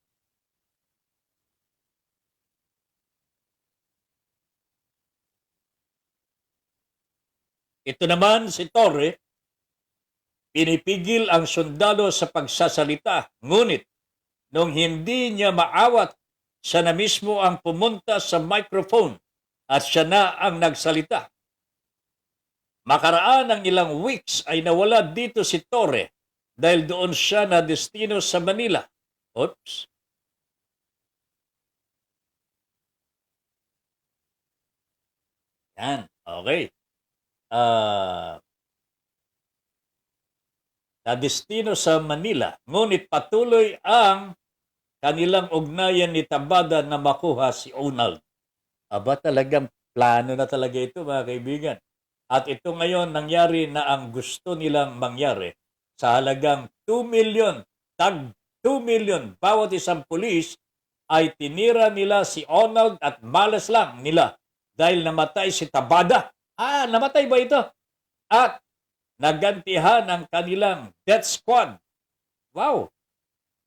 Ito naman si Torre, pinipigil ang sundalo sa pagsasalita, ngunit nung hindi niya maawat, siya na mismo ang pumunta sa microphone at siya na ang nagsalita. Makaraan ng ilang weeks ay nawala dito si Torre dahil doon siya na destino sa Manila. Oops. Yan, okay. Na destino sa Manila, ngunit patuloy ang kanilang ugnayan ni Tabada na makuha si Onald. Aba talagang plano na talaga ito mga kaibigan. At ito ngayon nangyari na ang gusto nilang mangyari sa halagang 2 million, tag 2 million bawat isang pulis ay tinira nila si Onald at malas lang nila dahil namatay si Tabada. Namatay ba ito? At nagantihan ang kanilang death squad. Wow!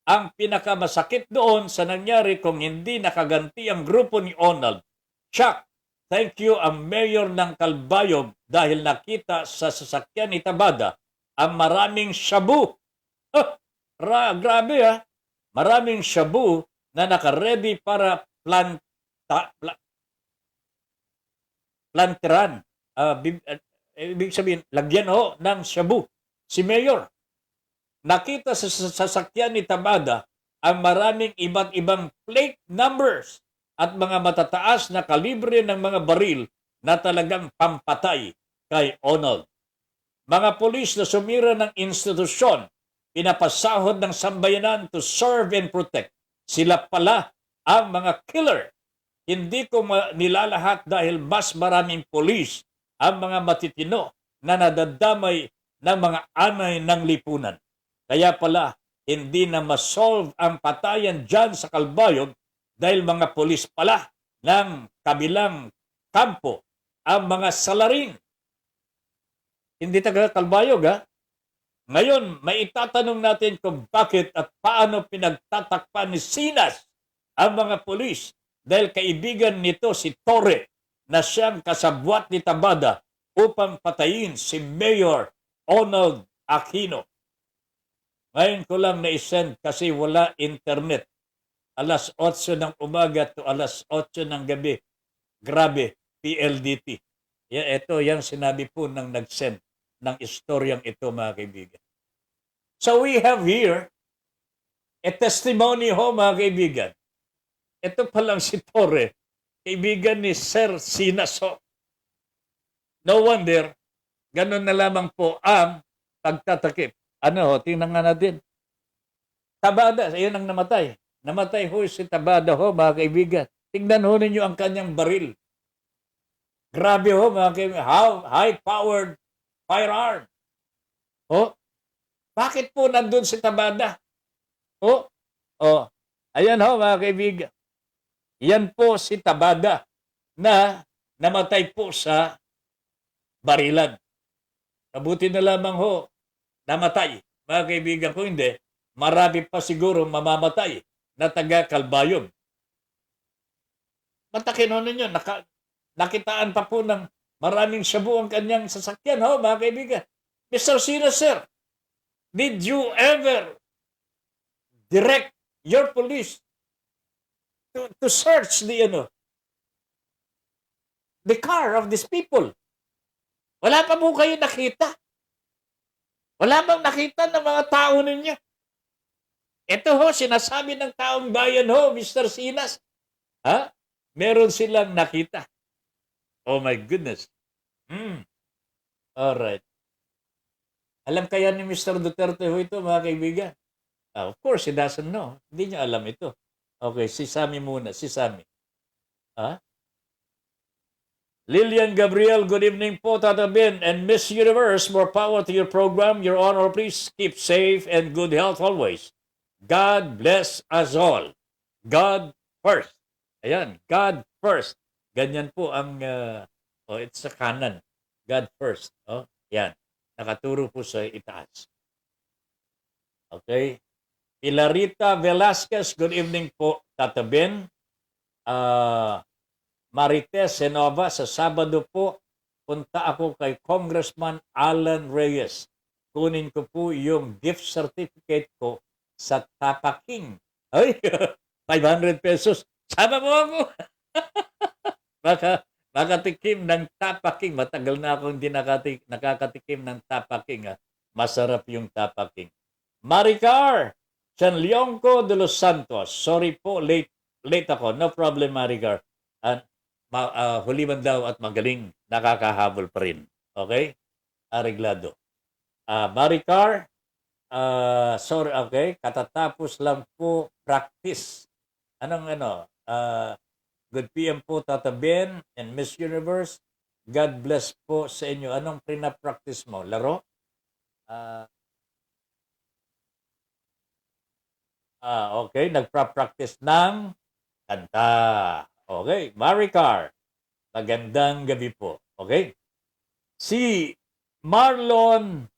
Ang pinakamasakit doon sa nangyari kung hindi nakaganti ang grupo ni Onald. Chuck, thank you ang mayor ng Calbayog dahil nakita sa sasakyan ni Tabada ang maraming shabu. Grabe ha! Maraming shabu na nakaredy para planteran. Ibig sabihin, lagyan ho ng shabu. Si Mayor, nakita sa sasakyan ni Tabada ang maraming iba't ibang plate numbers at mga matataas na kalibre ng mga baril na talagang pampatay kay Onald. Mga pulis na sumira ng institusyon, pinapasahod ng sambayanan to serve and protect. Sila pala ang mga killer. Hindi ko nilalahat dahil mas maraming pulis ang mga matitino na nadadamay ng mga anay ng lipunan. Kaya pala, hindi na masolve ang patayan dyan sa Kalbayog dahil mga pulis pala ng kabilang kampo ang mga salarin. Hindi taga Kalbayog, ha? Ngayon, may itatanong natin kung bakit at paano pinagtatakpan ni Sinas ang mga pulis dahil kaibigan nito si Torre na siyang kasabwat ni Tabada upang patayin si Mayor Ronald Aquino. Ngayon ko lang na-send kasi wala internet. Alas 8 ng umaga to alas 8 ng gabi. Grabe, PLDT. Yan sinabi po ng nag-send ng istoryang ito, mga kaibigan. So we have here a testimony ho, mga kaibigan. Ito palang si Torre, kaibigan ni Sir Sinas ho. No wonder, ganun na lamang po ang pagtatakip. Ano ho, tingnan nga natin. Tabada, yun ang namatay. Namatay ho si Tabada ho, mga kaibigan. Tingnan ho ninyo ang kanyang baril. Grabe ho, mga kaibigan. How high-powered firearm. Oh, bakit po nandun si Tabada? Ayan ho, mga kaibigan. Yan po si Tabada na namatay po sa barilan. Mabuti na lamang ho, namatay. Mga kaibigan, ko hindi, marami pa siguro mamamatay na taga Kalbayog. Matakin ho ninyo, nakitaan pa po ng maraming shabu ang kanyang sasakyan, ho, mga kaibigan. Mr. Sinas, sir, did you ever direct your police to search the car of these people? Wala pa po kayo nakita? Wala bang nakita ng mga tao ninyo? Ito ho, sinasabi ng taong bayan ho, Mr. Sinas. Ha? Meron silang nakita. Oh my goodness. Alright. Alam kaya ni Mr. Duterte ho ito, mga kaibigan? Of course, he doesn't know. Hindi niya alam ito. Okay, si Sammy muna. Si Sammy. Lillian Gabriel, good evening po, Tata Ben. And Miss Universe, more power to your program. Your Honor, please keep safe and good health always. God bless us all. God first. Ayan, God first. Ganyan po ang, it's a canon. God first. Yan. Nakaturo po sa itaas. Okay. Pilarita Velasquez, good evening po, Tata Ben. Marites Senova, sa Sabado po, punta ako kay Congressman Alan Reyes. Kunin ko po yung gift certificate ko sa Tapaking. Ay, 500 pesos. Sama mo ako. Makatikim ng Tapaking. Matagal na akong hindi nakakatikim ng Tapaking. Masarap yung Tapaking. Maricar Chanliongco de los Santos. Sorry po, late ako. No problem, Maricar. Huli man daw at magaling, nakakahabol pa rin. Okay? Areglado. Maricar, sorry, okay. Katatapos lang po practice. Good PM po, Tata Ben and Miss Universe. God bless po sa inyo. Anong prina-practice mo? Laro? Okay. Nagpa-practice ng kanta. Okay. Maricar, magandang gabi po. Okay. Si Marlon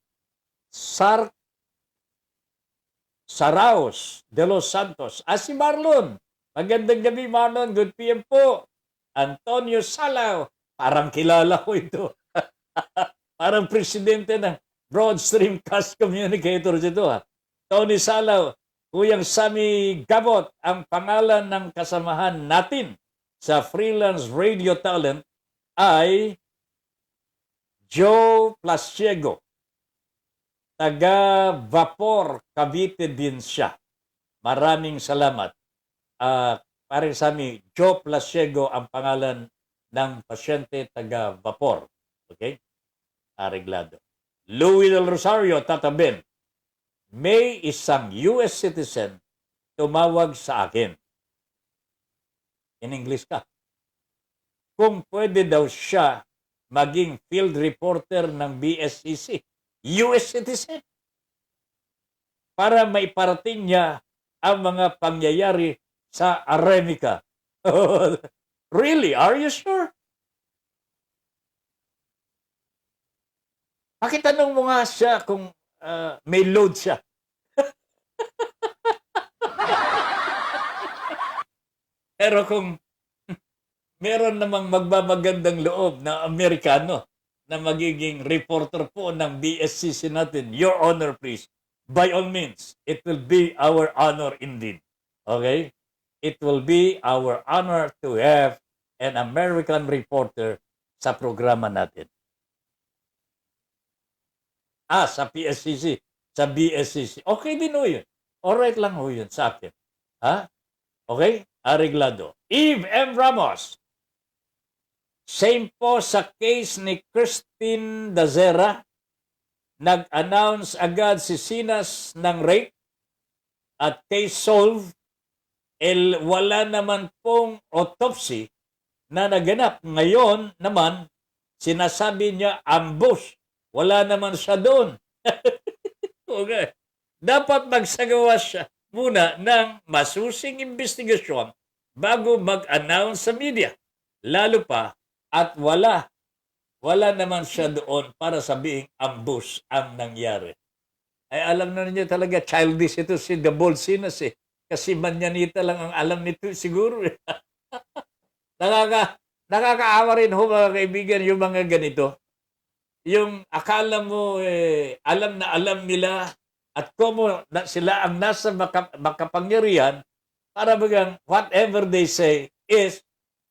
Saraos de los Santos. Si Marlon. Magandang gabi, Marlon. Good PM po. Antonio Salao. Parang kilala ko ito. Parang presidente ng Broad Streamcast Communicators ito. Tony Salao. Kuyang Sammy Gabot, ang pangalan ng kasamahan natin sa freelance radio talent ay Joe Plasiego. Taga Vapor, Cavite din siya. Maraming salamat. Parang Sammy, Joe Plasiego ang pangalan ng pasyente taga Vapor. Okay? Areglado. Louis del Rosario, Tata Ben. May isang US citizen tumawag sa akin. In English ka. Kung pwede daw siya maging field reporter ng BSCC. US citizen. Para maiparating niya ang mga pangyayari sa Aremika. Really? Are you sure? Pakitanong mo nga siya kung may load siya. Pero kung meron namang magbabagandang loob na Amerikano na magiging reporter po ng BSCC natin, Your Honor, please, by all means, it will be our honor indeed. Okay? It will be our honor to have an American reporter sa programa natin. Sa PSCC, sa BSCC. Okay din ho yun. Alright lang ho yun sa akin. Ha? Okay? Areglado. Eve M. Ramos. Same po sa case ni Christine Dazera. Nag-announce agad si Sinas ng rape at case solved. Wala naman pong autopsy na naganap. Ngayon naman, sinasabi niya ambush. Wala naman siya doon. Okay. Dapat magsagawa siya muna ng masusing investigasyon bago mag-announce sa media. Lalo pa at wala naman siya doon para sabihing ambush ang nangyari. Ay alam na niyo talaga, childish ito si Gabol Sinas eh. Kasi manyanita lang ang alam nito siguro. Nakakaawa rin ho mga kaibigan yung mga ganito. Yung akala mo alam na alam nila at como sila ang nasa makapangyarihan para bagang whatever they say is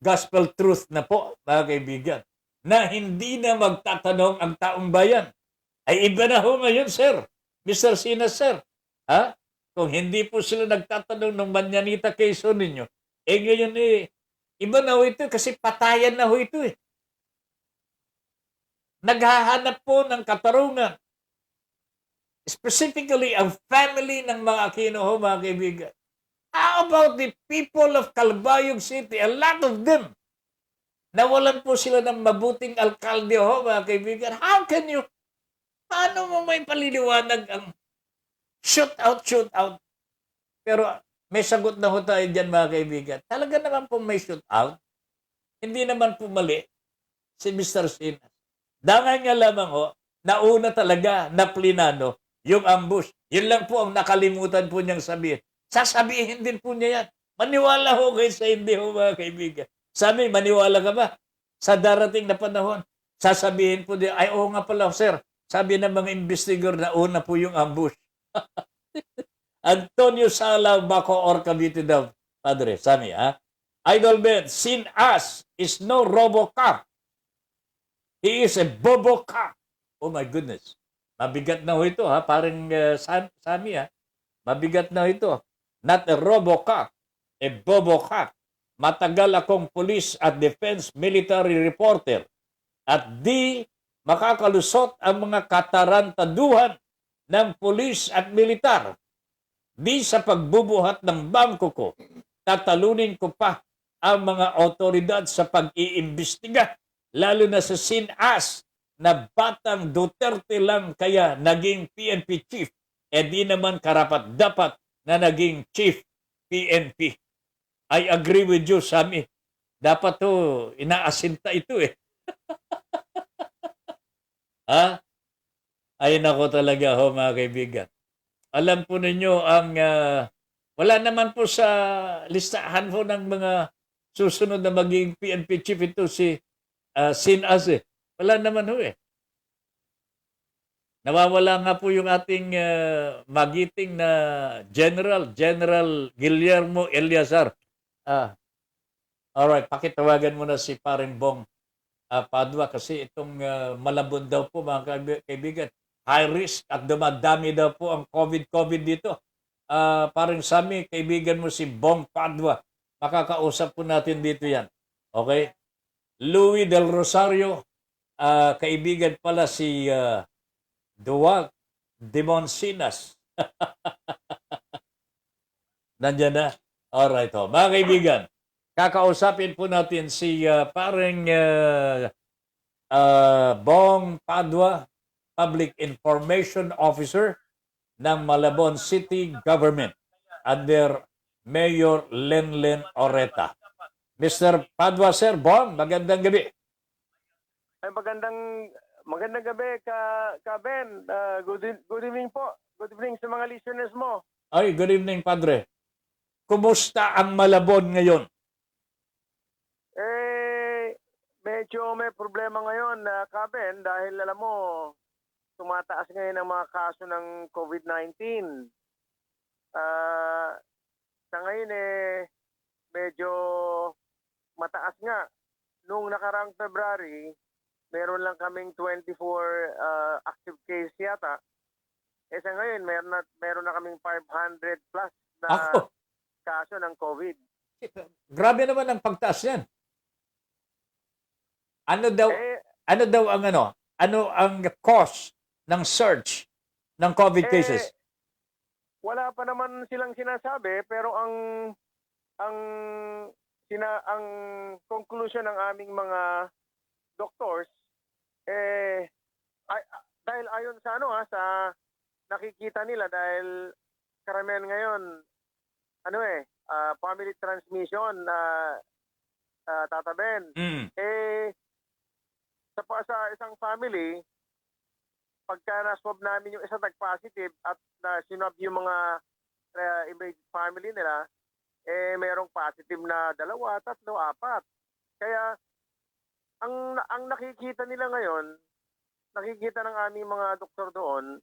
gospel truth na po, mga kaibigan. Na hindi na magtatanong ang taong bayan. Ay iba na ho ngayon, sir. Mr. Sinas, sir. Ha? Kung hindi po sila nagtatanong ng manyanita case ninyo, ngayon iba na ho ito kasi patayan na ho ito eh. Naghahanap po ng katarungan. Specifically, ang family ng mga Aquino ho, mga kaibigan. How about the people of Calbayog City? A lot of them. Nawalan po sila ng mabuting alkalde ho, mga kaibigan. How can you, paano mo may paliliwanag ang shoot out? Pero may sagot na ho tayo dyan, mga kaibigan. Talaga naman po may shoot out. Hindi naman po mali si Mr. Sinas. Dangan niya lamang ho, nauna talaga na plinano yung ambush. Yun lang po ang nakalimutan po niyang sabihin. Sasabihin din po niya yan. Maniwala ho kayo sa hindi ho, mga kaibigan. Sabi, maniwala ka ba? Sa darating na panahon, sasabihin po niya, ay oo nga pala, sir. Sabi ng mga investigator na una po yung ambush. Antonio Sala, Baco, or Cavite daw. Padre, Sami, ha? Idol Ben, Sinas is no RoboCop. He is a bobo cop. Oh my goodness. Mabigat na ho ito, ha? Parang Sami, ha? Mabigat na ho ito. Not a RoboCop, a bobo cop. Matagal akong police at defense military reporter at di makakalusot ang mga katarantaduhan ng police at militar. Di sa pagbubuhat ng bangko ko, tatalunin ko pa ang mga otoridad sa pag-iimbestiga. Lalo na sa Sinas na batang Duterte lang kaya naging PNP chief. Di naman karapat dapat na naging chief PNP. I agree with you, Sami. Dapat to, inaasinta ito eh. Ha? Ay nako talaga ho, mga kaibigan. Alam po ninyo ang wala naman po sa listahan ho ng mga susunod na maging PNP chief ito si Sinas eh. Wala naman ho eh. Nawawala nga po yung ating magiting na General Guillermo Eleazar. Alright, pakitawagan mo na si Paring Bong Padua kasi itong Malabon daw po, mga kaibigan, high risk at dumadami daw po ang COVID dito. Paring Sami, kaibigan mo si Bong Padua. Makakausap po natin dito yan. Okay? Louis Del Rosario, kaibigan pala si Duwag Demonsinas. Nandiyan na. Alright, ho. Mga kaibigan, kakausapin po natin si parang Bong Padua, Public Information Officer ng Malabon City Government under Mayor Lenlen Oreta. Mr. Padua, Sir, Bong, magandang gabi. Ay magandang gabi ka Ben. Good evening po. Good evening sa mga listeners mo. Ay, good evening, Padre. Kumusta ang Malabon ngayon? Medyo may problema ngayon na ka Ben dahil alam mo tumataas ngayon ang mga kaso ng COVID-19. Sa ngayon medyo mataas nga. Noong nakarang February, meron lang kaming 24 active case yata. Sa ngayon, meron na kaming 500 plus na Ako, kaso ng COVID. grabe naman ang pagtaas yan. Ano daw ano ang cause ng surge ng COVID cases? Wala pa naman silang sinasabi pero ang conclusion ng aming mga doctors dahil ayon sa sa nakikita nila dahil karamihan ngayon family transmission na tataben. Sa isang family, pagka na-swab namin yung isa nag-positive at sinwab yung mga immediate family nila, merong positive na 2, 3, 4. Kaya, ang nakikita nila ngayon, nakikita ng aming mga doktor doon,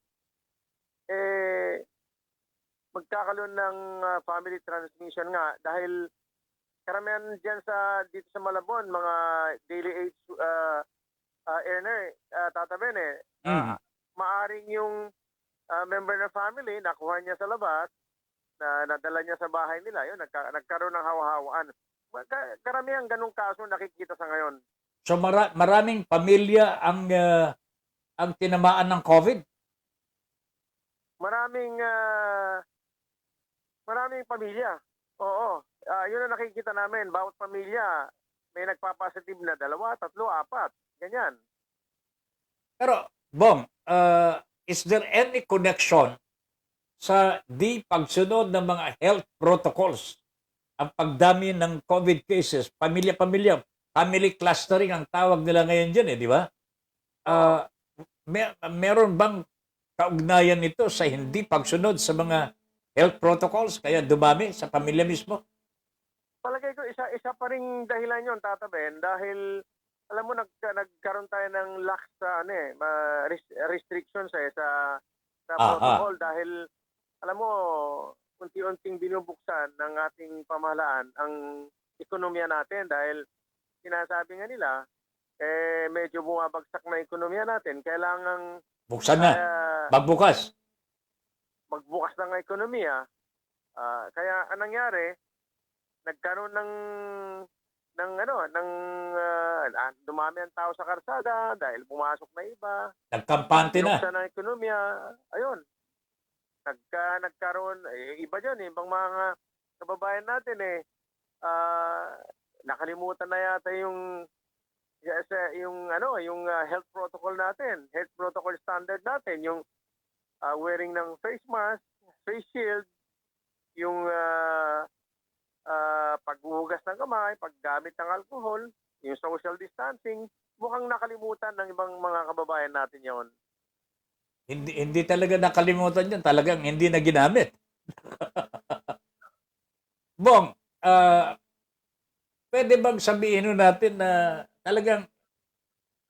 magkakaroon ng family transmission nga dahil karamihan dyan dito sa Malabon, mga daily age earner, tataben maaring yung member ng family, nakuha niya sa labas, nadala niya sa bahay nila, yun, nagkaroon ng hawa-hawaan. Karamihan ganung kaso nakikita sa ngayon. So maraming pamilya ang tinamaan ng COVID? Maraming pamilya. Oo. Yun ang nakikita namin. Bawat pamilya, may nagpapositive na 2, 3, 4. Ganyan. Pero, Bong, is there any connection sa di pagsunod ng mga health protocols ang pagdami ng COVID cases? Pamilya-pamilya, family clustering ang tawag nila ngayon dyan, di ba? Meron bang kaugnayan nito sa hindi pagsunod sa mga health protocols kaya dumami sa pamilya mismo? Palagay ko isa pa ring dahilan yon, Tata Ben, dahil alam mo nagkaroon tayo ng lax sa restrictions sa protocol dahil alam mo unti-unting binubuksan ng ating pamahalaan ang ekonomiya natin dahil sinasabi nga nila medyo bumabagsak na ekonomiya natin, kailangang buksan na, magbukas ng ekonomiya. Kaya anong nangyari, nagkaroon ng dumami ang tao sa karsada dahil pumasok na iba. Nagkampante na. Buksan ng ekonomiya, ayun. Nagkaroon, iba dyan, ibang mga kababayan natin nakalimutan na yata yung health protocol natin, health protocol standard natin, yung wearing ng face mask, face shield, yung paghuhugas ng kamay, paggamit ng alcohol, yung social distancing, mukhang nakalimutan ng ibang mga kababayan natin yon. Hindi talaga nakalimutan yun, talagang hindi na ginamit. Bong, pwede bang sabihin natin na talagang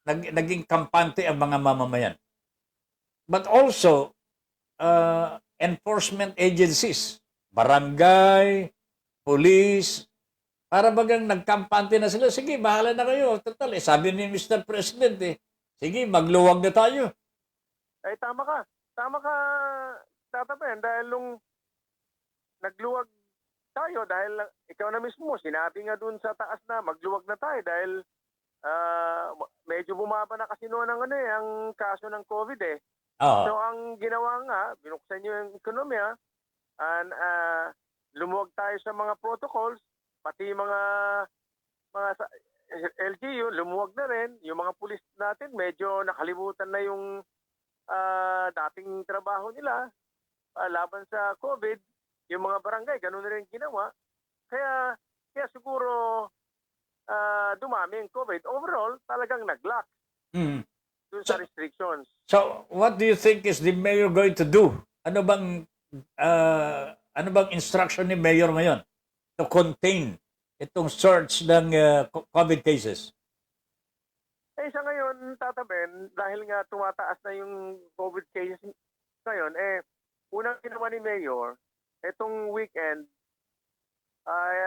naging kampante ang mga mamamayan? But also, enforcement agencies, barangay, police, para bagang nagkampante na sila, sige, bahala na kayo. Total, sabi ni Mr. President, sige, magluwag na tayo. Tama ka. Tama ka, Tata Ben, dahil nung nagluwag tayo, dahil ikaw na mismo, sinabi nga dun sa taas na magluwag na tayo dahil medyo bumaba na kasi noon ang kaso ng COVID So ang ginawa nga, binuksan nyo yung ekonomiya, and lumuwag tayo sa mga protocols, pati mga LGU, lumuwag na rin. Yung mga pulis natin, medyo nakalimutan na yung dating trabaho nila laban sa COVID. Yung mga barangay, ganun na rin ginawa. Kaya siguro dumami ang COVID. Overall, talagang nag-lock Mhm. dun sa restrictions. So, what do you think is the mayor going to do? Ano bang instruction ni mayor ngayon to contain itong surge ng COVID cases? Sa ngayon, Tata Ben, dahil nga tumataas na yung COVID cases ngayon, unang ginawa ni Mayor, itong weekend, ay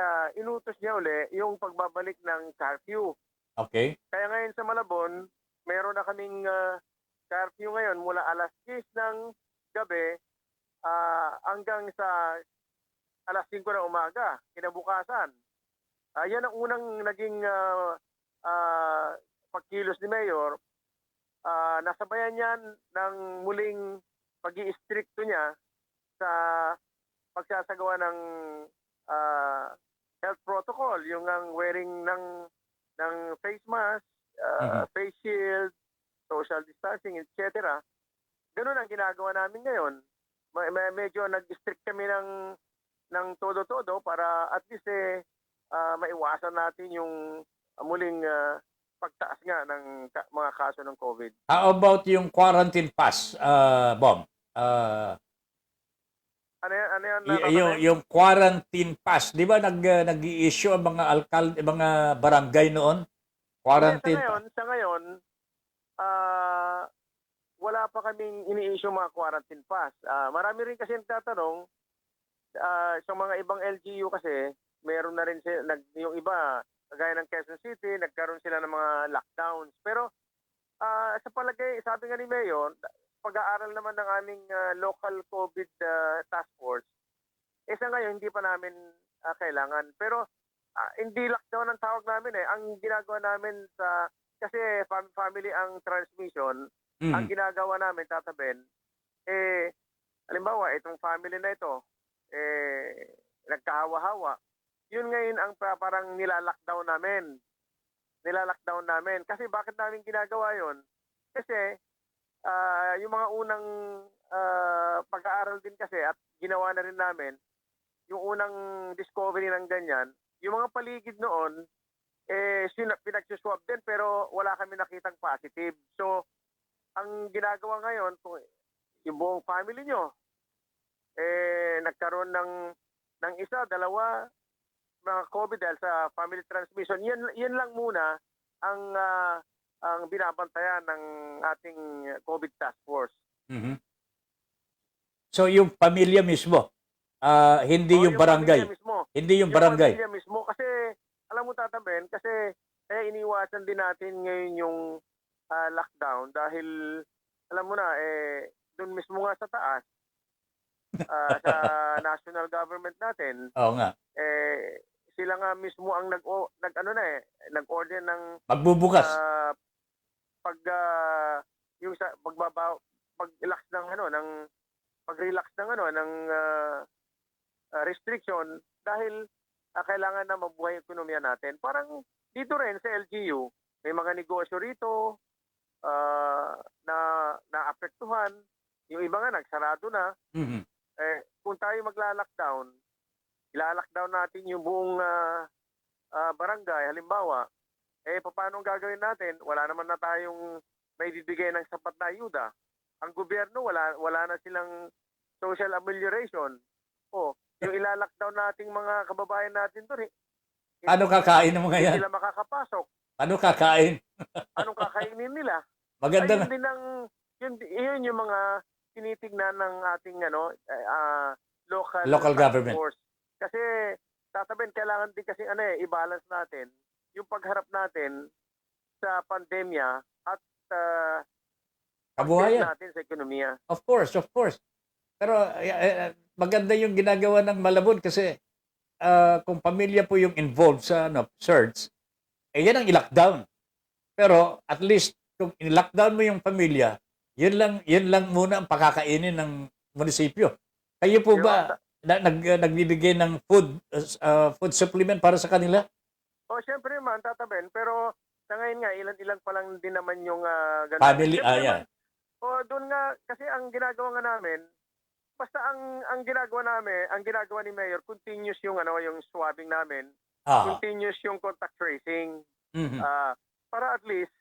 inutos niya uli yung pagbabalik ng curfew. Okay. Kaya ngayon sa Malabon, meron na kaming curfew ngayon mula alas 10 ng gabi hanggang sa alas 5 ng umaga, kinabukasan. Yan ang unang naging pagkilos ni Mayor. Nasabayan yan ng muling pag-i-stricto niya sa pagsasagawa ng health protocol, yung ang wearing ng face mask, face shield, social distancing, etc. Ganun ang ginagawa namin ngayon. Medyo nag-strict kami ng todo-todo para at least maiwasan natin yung muling pagtaas nga ng mga kaso ng COVID. How about yung quarantine pass, Bong? Ano yan? Yung quarantine pass, di ba nag-i-issue ang mga alkalde, mga barangay noon? Quarantine Sa ngayon, wala pa kaming ini-issue mga quarantine pass. Marami rin kasi nagtatanong, sa mga ibang LGU kasi, meron na rin yung iba, kagaya ng Quezon City, nagkaroon sila ng mga lockdowns. Pero sa palagay, sabi nga ni Mayor, pag-aaral naman ng aming local COVID task force, sa ngayon hindi pa namin kailangan. Pero hindi lockdown ang tawag namin Ang ginagawa namin kasi family ang transmission, ang ginagawa namin, Tata Ben, halimbawa, itong family na ito, nagkahawa-hawa. Yun ngayon ang parang nilalockdown namin. Kasi bakit namin ginagawa yun? Kasi yung mga unang pag-aaral din kasi at ginawa na rin namin, yung unang discovery ng ganyan, yung mga paligid noon, pinagsuswab din pero wala kami nakitang positive. So, ang ginagawa ngayon, yung buong family nyo, nagkaroon ng isa, dalawa, mga COVID dahil sa family transmission. Yan lang muna ang binabantayan ng ating COVID task force. Mhm. So yung pamilya mismo, hindi yung barangay. Hindi yung barangay. Pamilya mismo kasi alam mo, Tata Ben, kasi kaya iniwasan din natin ngayon yung lockdown dahil alam mo na doon mismo nga sa taas sa national government natin. Oo nga. Sila nga mismo ang nag-order ng Magbubukas. pag-relax ng restriction dahil kailangan na mabuhay yung ekonomiya natin. Parang dito rin sa LGU, may mga negosyo rito na naapektuhan. Yung iba nga nagsarado na. Mhm. Kung tayo magla-lockdown, ila-lockdown natin yung buong barangay, halimbawa, paano ang gagawin natin? Wala naman na tayong may bibigay ng sapat na ayuda. Ang gobyerno, wala na silang social amelioration. Yung ila-lockdown nating mga kababayan natin doon, Ano kakain ng mga yan? hindi sila makakapasok. Ano kakain? Anong kakainin nila? Maganda nga. Yun yung mga tinitignan ng ating Local government. force. Kasi tataben, kailangan din kasi i-balance natin yung pagharap natin sa pandemya at Kabuhayan. natin sa ekonomiya. Of course. Pero maganda yung ginagawa ng Malabon kasi kung pamilya po yung involved sa surge, yan ang i-lockdown. Pero at least kung i-lockdown mo yung pamilya, yun lang muna ang pakakainin ng munisipyo. Kayo po ba nagbibigay ng food supplement para sa kanila? Siyempre naman, Tata Ben, pero sa ngayon nga, ilan-ilan pa lang din naman yung ganun. Family, Siyempre yeah. naman, doon nga, kasi ang ginagawa nga namin, basta ang ginagawa ni Mayor, continuous yung yung swabbing namin, Ah. continuous yung contact tracing. Mhm. Para at least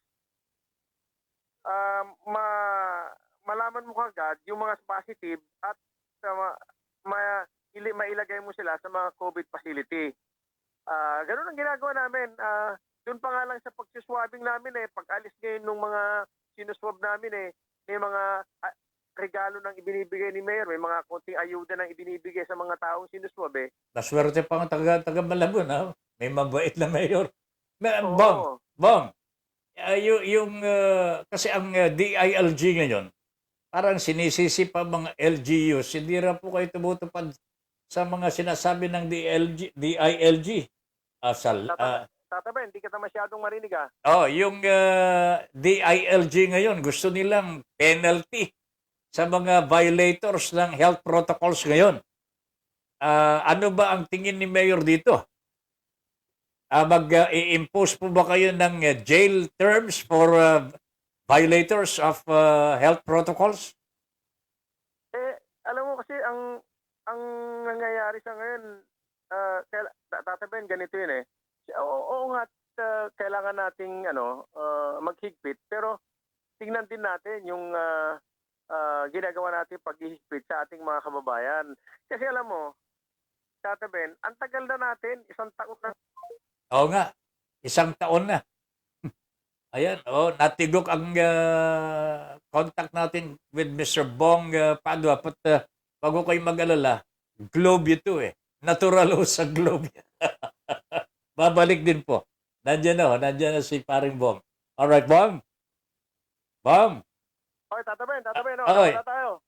malaman mo kagad yung mga positive at mailagay mo sila sa mga COVID facility. Ganun ang ginagawa namin. Doon pa nga lang sa pagsiswabbing namin pag alis ngayon ng mga sinuswab namin may mga regalo nang ibinibigay ni Mayor, may mga konting ayuda nang ibinibigay sa mga taong sinuswab Naswerte pa ang taga Malabon, ha? May mabait na mayor. Oo. Bong, kasi ang DILG ngayon, parang sinisisi pa mga LGUs, hindi ra po kayo tumutupad sa mga sinasabi ng DILG. Tata Ben, hindi kita masyadong marinig Yung DILG ngayon, gusto nilang penalty sa mga violators ng health protocols ngayon. Ano ba ang tingin ni Mayor dito? Mag-i-impose po ba kayo ng jail terms for violators of health protocols? Alam mo kasi ang nangyayari sa ngayon, Tata Ben, ganito yun Oo nga, kailangan nating maghigpit, pero tingnan din natin yung ginagawa natin paghihigpit sa ating mga kababayan. Kasi alam mo, Tata Ben, ang tagal na natin, 1 taon na. Oo nga, 1 taon na. Ayan, natigok ang contact natin with Mr. Bong Padua. Bago kayo mag-alala, globe ito Natural sa globe. Babalik din po. Nandiyan na si paring Bong. Alright, Bong? Bong? Okay, Tata Ben, Okay. wala tayo.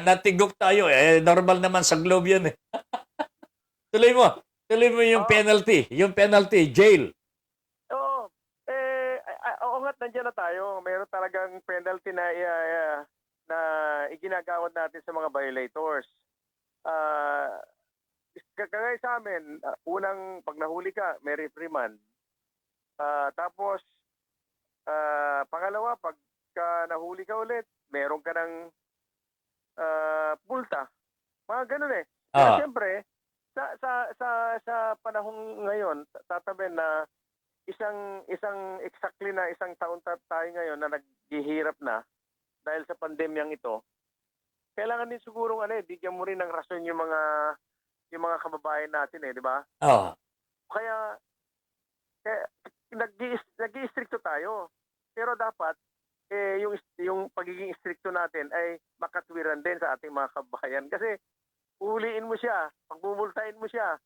Natigok tayo. Normal naman sa globe yan Tuloy mo yung penalty. Yung penalty, jail. Oo. Oo nga, nandiyan na tayo. Meron talagang penalty na iginagawad natin sa mga violators. Kagaya sa amin, unang pag nahuli ka, may reprimand. Tapos, pangalawa, pag nahuli ka ulit, meron ka ng multa. Mga ganun Pero siyempre, sa panahong ngayon, Tata Ben, na isang isang taon tayo ngayon na naghihirap na dahil sa pandemyang ito, kailangan din siguro bigyan mo rin ng rason yung mga kababayan natin di ba? Kaya nag-i-stricto tayo. Pero dapat yung pagiging stricto natin ay makatwiran din sa ating mga kababayan kasi uhuliin mo siya, pagbubultahin mo siya.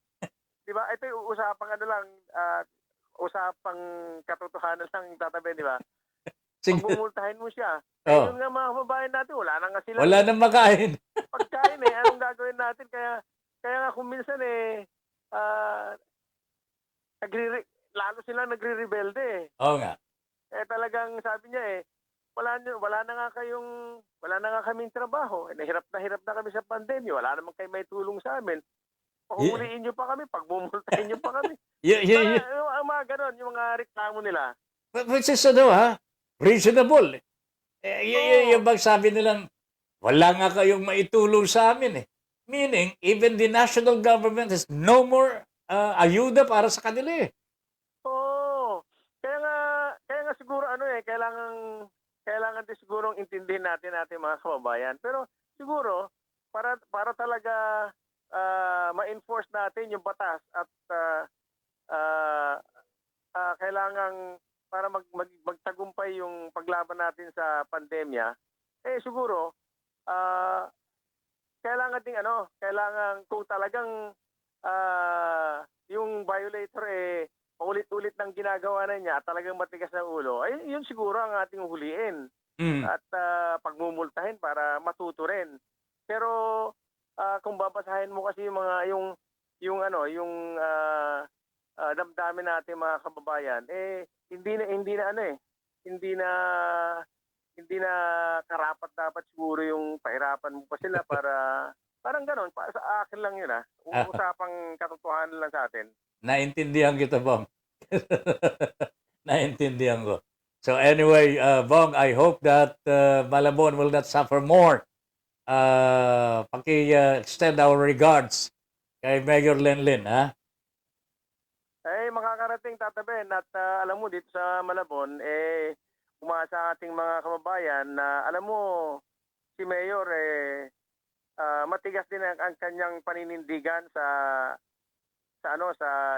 'Di ba? Ito yung usapang katotohanan lang, Tata Ben, di ba? Pagbubultahin mo siya. Yun nga mga kababayan natin, wala na nga sila. Wala nang makain. Pagkain anong gagawin natin? Kaya nga kung minsan lalo sila nagre-rebelde Oo nga. Talagang sabi niya wala na nga kaming trabaho. Hirap na kami sa pandemya. Wala naman kayo may tulong sa amin. Pahuliin niyo pa kami, pagbumultahin niyo pa kami. Ang mga ganon, yung mga reklamo nila. Which is reasonable. Yung bang sabi nilang, wala nga kayong maitulong sa amin Meaning, even the national government has no more ayuda para sa kanila Oo. Kaya nga siguro kailangan din siguro intindihin natin mga kababayan. Pero siguro para talaga ma-enforce natin yung batas at kailangan para magtagumpay yung paglaban natin sa pandemya, siguro kailangan kung talagang yung violator paulit-ulit ng ginagawa na niya at talagang matigas na ulo, yun siguro ang ating huliin at pagmumultahin para matuto rin. Pero kung babasahin mo kasi yung damdamin natin mga kababayan, hindi na karapat dapat siguro yung pahirapan mo pa sila para parang ganon, sa akin lang yun usapang katotohanan lang sa atin. Naintindihan kita, Bong. Naintindihan ko. So anyway, Bong, I hope that Malabon will not suffer more. Extend our regards kay Mayor Lenlen, ha? Makakarating, Tata Ben, at alam mo dito sa Malabon, umaasa ang ating mga kababayan na alam mo si Mayor matigas din ang kanyang paninindigan sa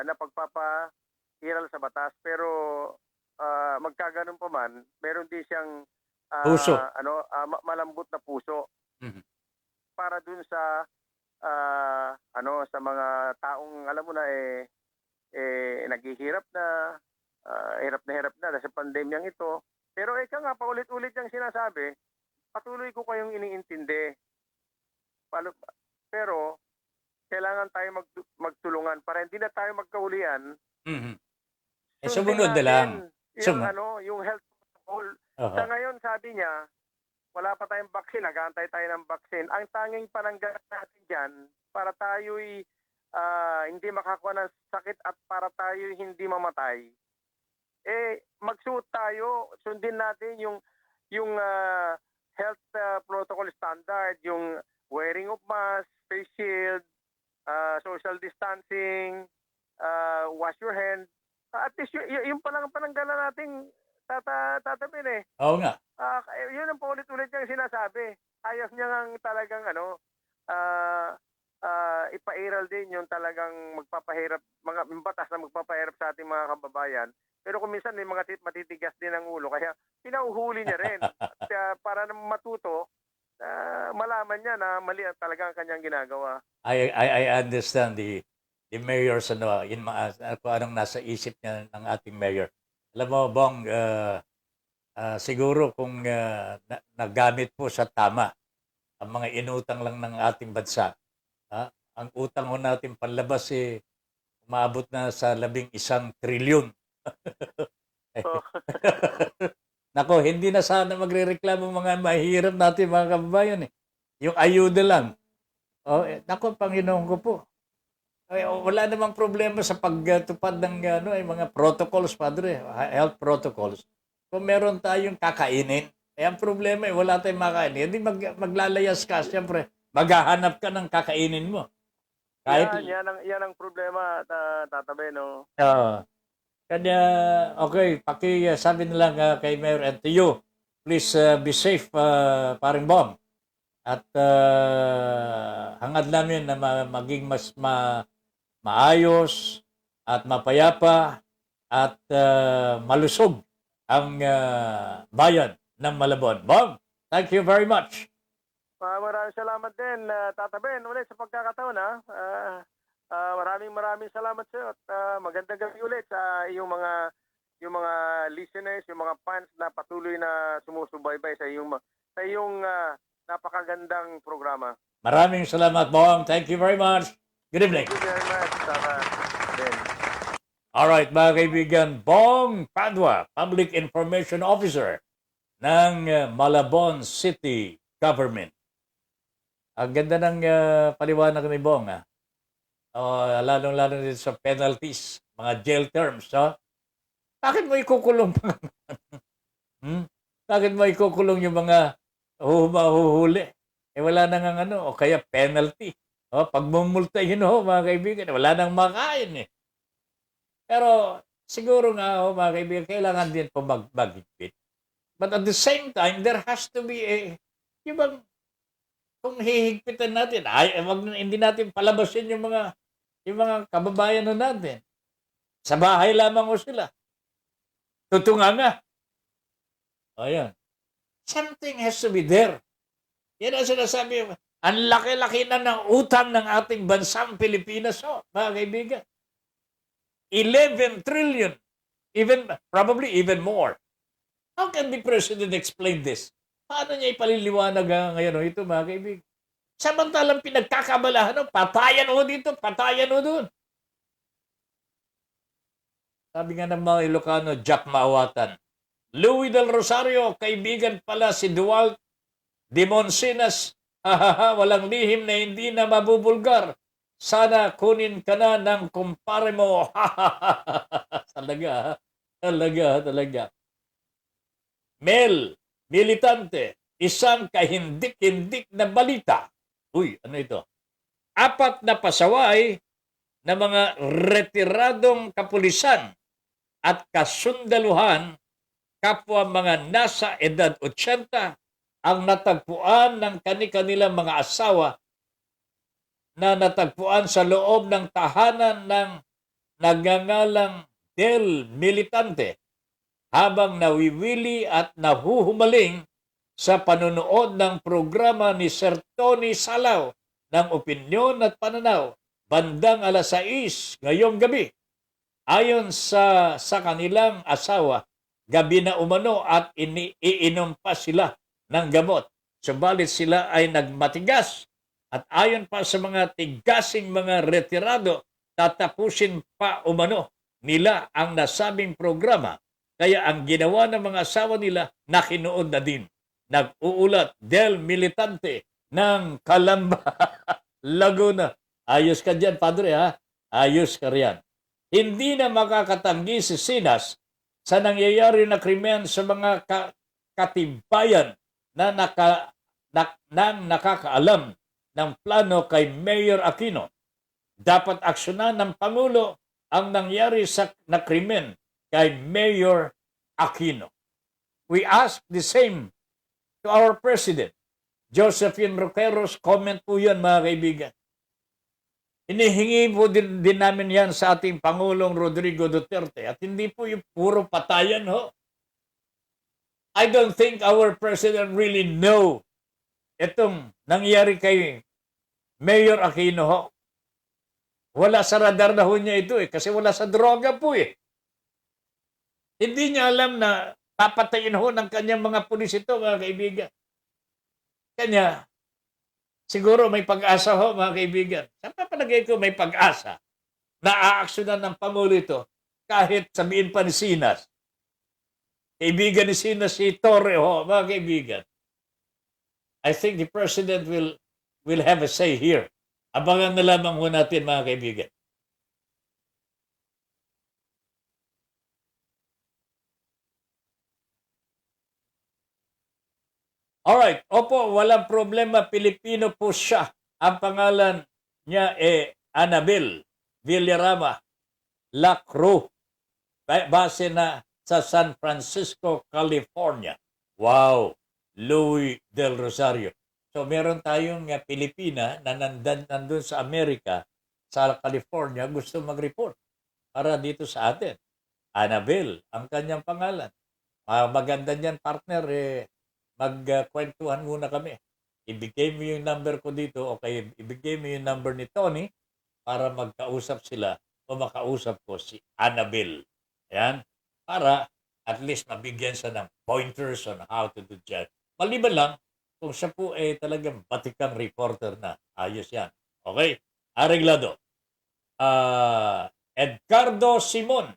napagpapahiral sa batas, pero magkaganon pa man, meron din siyang Puso. malambot na puso Mhm. para dun sa sa mga taong alam mo na naghihirap na hirap na dahil sa pandemyang ito. Pero ika nga paulit-ulit yang sinasabi, patuloy ko kayong iniintindi. Pero kailangan tayo magtulungan para hindi na tayo magkahulian. Mhm. Sundin Sumunod na lang. natin yung health protocol. Aha. Sa ngayon, sabi niya, wala pa tayong vaccine, nag-aantay tayo ng vaccine. Ang tanging pananggalan natin dyan, para tayo'y hindi makakuha ng sakit at para tayo hindi mamatay, magsuot tayo, sundin natin yung health protocol standard, yung wearing of mask, face shield, social distancing, wash your hands. At least yung palang pananggalan natin, tatabi Oo nga. yun ang paulit-ulit niyang sinasabi. Ayaw niya nga talagang ipairal din yung talagang magpapahirap, mga batas na magpapahirap sa ating mga kababayan. Pero kung minsan may mga matitigas din ang ulo, kaya pinauhuli niya rin. At, para matuto, malaman niya na mali talaga ang kanyang ginagawa. I understand the mayor's kung anong nasa isip niya ng ating mayor. Alam mo, Bong, siguro kung nagamit po sa tama ang mga inutang lang ng ating bansa, ang utang ho natin panlabas umabot na sa 11 trilyon. So, Nako, hindi na sana magrereklamo mga mahihirap natin mga kababayan Yung ayuda lang. Nako, Panginoon ko po. Wala namang problema sa pagtupad ng mga protocols, Padre, health protocols. Kung meron tayong kakainin, ang problema wala tayong makainin. Hindi maglalayas ka, siyempre, maghahanap ka ng kakainin mo. Kahit, yan ang problema, tatabi, no? Kanya, okay, sabi na lang kay Mayor and to you, please be safe, paring Bong. At hangad namin na maging mas maayos at mapayapa at malusog ang bayan ng Malabon. Bong, thank you very much. Maraming salamat din, Tata Ben, ulit sa pagkakataon. Maraming salamat sa iyo at magandang gabi ulit sa yung mga listeners, yung mga fans na patuloy na sumusubaybay sa iyong napakagandang programa. Maraming salamat, Bong. Thank you very much. Good evening. Thank you very much, Tata Ben. Alright, mga kaibigan, Bong Padua, Public Information Officer ng Malabon City Government. Ang ganda ng paliwanag ni Bong, lalong-lalo dito sa penalties, mga jail terms, Bakit mo ikukulong Bakit mo ikukulong yung mga mahuhuli? Wala nang o kaya penalty. Pag mumulta mga kaibigan, wala nang makain Pero siguro nga, mga kaibigan, kailangan din po maghigpit. But at the same time, there has to be kung hihigpitan natin, hindi natin palabasin yung mga kababayan natin. Sa bahay lamang sila. Tutunga nga. Ayan. Something has to be there. Yan ang sinasabi. Ang laki-laki na ng utang ng ating bansang Pilipinas, mga kaibigan. 11 trillion. Probably even more. How can the President explain this? Paano niya ipaliliwanag ngayon ito, mga kaibigan? Samantalang pinagkakabalahan, patayan dito, patayan doon. Sabi nga ng mga Ilocano, Jack Maawatan. Louis del Rosario, kaibigan pala si Duwalt de Monsinas. Walang lihim na hindi na mabubulgar. sana kunin ka na ng kumpare mo. Talaga, ha? Talaga. Mel, militante, isang kahindik-hindik na balita. Uy, ano ito? 4 na pasaway na mga retiradong kapulisan at kasundaluhan, kapwa mga nasa edad 80, ang natagpuan ng kani-kanilang mga asawa na natagpuan sa loob ng tahanan ng nagngangalang Del Militante habang nawiwili at nahuhumaling sa panonood ng programa ni Sir Tony Salaw ng Opinyon at Pananaw bandang alas 6 ngayong gabi. Ayon sa kanilang asawa, gabi na umano at iinom pa sila ng gamot. Subalit sila ay nagmatigas at ayon pa sa mga tigasing mga retirado, tatapusin pa umano nila ang nasabing programa. Kaya ang ginawa ng mga asawa nila, nakinood na din. Nag-uulat Del Militante ng Calamba, Laguna. Ayos ka dyan, Padre, ha? Ayos ka riyan. Hindi na makakatanggi si Sinas sa nangyayari na krimen sa mga katibayan na nakakaalam ng plano kay Mayor Aquino. Dapat aksyonan ng Pangulo ang nangyari sa na krimen kay Mayor Aquino. We ask the same to our President. Josephine Roqueros, comment po yan, mga kaibigan. Inihingi po din namin yan sa ating Pangulong Rodrigo Duterte at hindi po yung puro patayan, ho. I don't think our President really know itong nangyari kay Mayor Aquino, ho. Wala sa radar na ho niya ito kasi wala sa droga po Hindi niya alam na papatayin ho ng kanyang mga pulis ito, mga kaibigan. Kanya, siguro may pag-asa ho, mga kaibigan. Sa papalagay ko may pag-asa na aaksyonan ng Pangulo ito kahit sabihin pa ni Sinas. Kaibigan ni Sinas si Torre ho, mga kaibigan. I think the President will have a say here. Abangan na lamang ho natin, mga kaibigan. Alright, opo, walang problema. Pilipino po siya. Ang pangalan niya Annabel Villarama Lacroix. Base na sa San Francisco, California. Wow! Louis del Rosario. So meron tayong Pilipina na nandun sa Amerika, sa California, gusto mag-report para dito sa atin. Annabel, ang kanyang pangalan. Maganda niyan, partner, magkwentuhan muna kami. Ibigay mo yung number ko dito o kaya ibigay mo yung number ni Tony para magkausap sila o makausap ko si Annabel. Ayan. Para at least mabigyan siya ng pointers on how to do that. Maliban lang kung siya po ay talagang batikang reporter na. Ayos yan. Okay? Areglado. Edgardo Simon.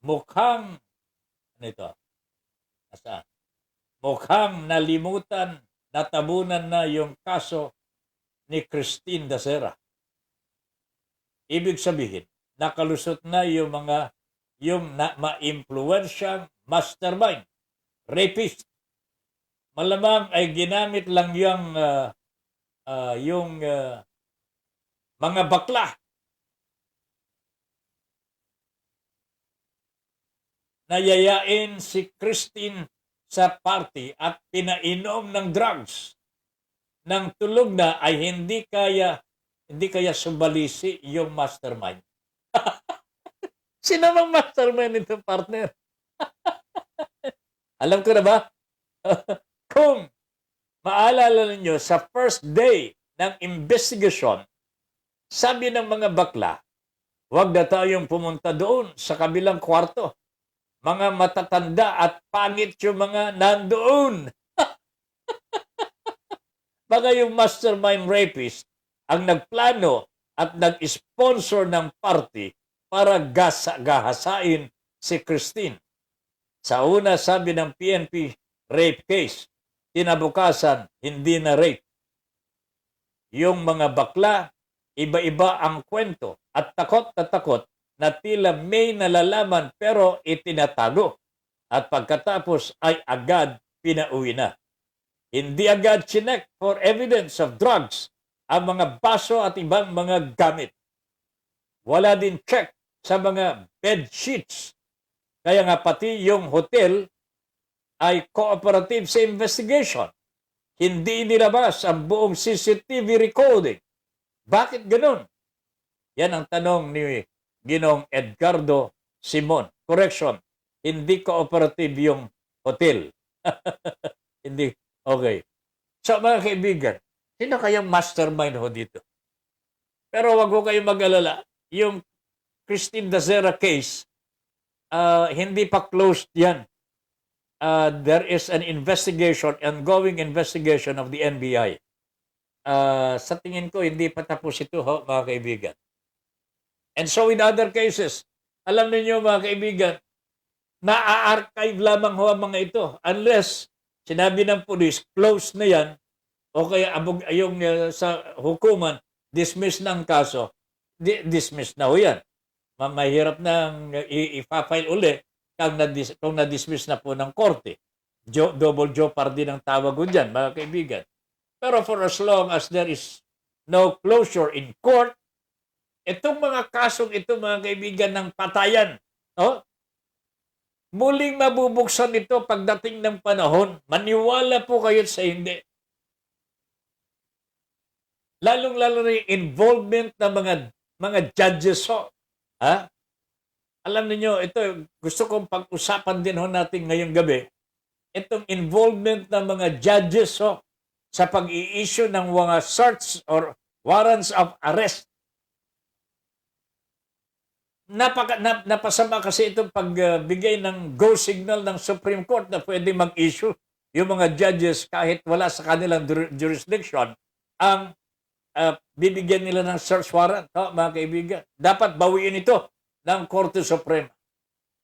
Mukhang, ano ito? Asaan? Mukhang nalimutan, natabunan na yung kaso ni Christine Dacera. Ibig sabihin, nakalusot na yung ma-impluensyang mastermind, rapist. Malamang ay ginamit lang yung mga bakla nayayain si Christine sa party at pinainom ng drugs. Nang tulog na ay hindi kaya subalisi yung mastermind. Sino bang mastermind nito, partner? Alam ko na ba? Kung maalala ninyo, sa first day ng investigation, sabi ng mga bakla, huwag na tayong pumunta doon sa kabilang kwarto. Mga matatanda at pangit yung mga nandoon. Baka yung mastermind rapist ang nagplano at nag-sponsor ng party para gahasain si Christine. Sa una, sabi ng PNP, rape case. Kinabukasan, hindi na rape. yung mga bakla, iba-iba ang kwento at takot na tila may nalalaman pero itinatago at pagkatapos ay agad pinauwi na. Hindi agad chinek for evidence of drugs ang mga baso at ibang mga gamit. Wala din check sa mga bed sheets. Kaya nga pati yung hotel ay cooperative sa investigation. Hindi nilabas ang buong CCTV recording. Bakit ganun? Yan ang tanong ni Ginong Edgardo Simon. Correction, hindi cooperative yung hotel. Hindi. Okay. So mga kaibigan, sino kayang mastermind ho dito? Pero wag ko kayong mag-alala. Yung Christine Dacera case, hindi pa closed yan. There is an investigation, ongoing investigation of the NBI. Sa tingin ko, hindi pa tapos ito, ho, mga kaibigan. And so in other cases, alam niyo mga kaibigan, na-archive lamang ho ang mga ito unless sinabi ng police, close na yan, o kaya yung sa hukuman, dismiss na ang kaso, dismiss na ho yan. Mahirap na ipafile uli kung na-dismiss na po ng korte. Double jeopardy ang tawag ko dyan, mga kaibigan. Pero for as long as there is no closure in court, itong mga kasong ito, mga kaibigan, ng patayan, muling mabubuksan ito pagdating ng panahon. Maniwala po kayo sa hindi. Lalong-lalo na yung involvement ng mga judges. Alam niyo ito, gusto kong pag-usapan din natin ngayong gabi. Itong involvement ng mga judges sa pag-i-issue ng mga search or warrants of arrest. Napasama kasi itong pagbigay ng go signal ng Supreme Court na pwede mag-issue yung mga judges kahit wala sa kanilang jurisdiction ang bibigyan nila ng search warrant, mga kaibigan. Dapat bawiin ito ng Korte Suprema.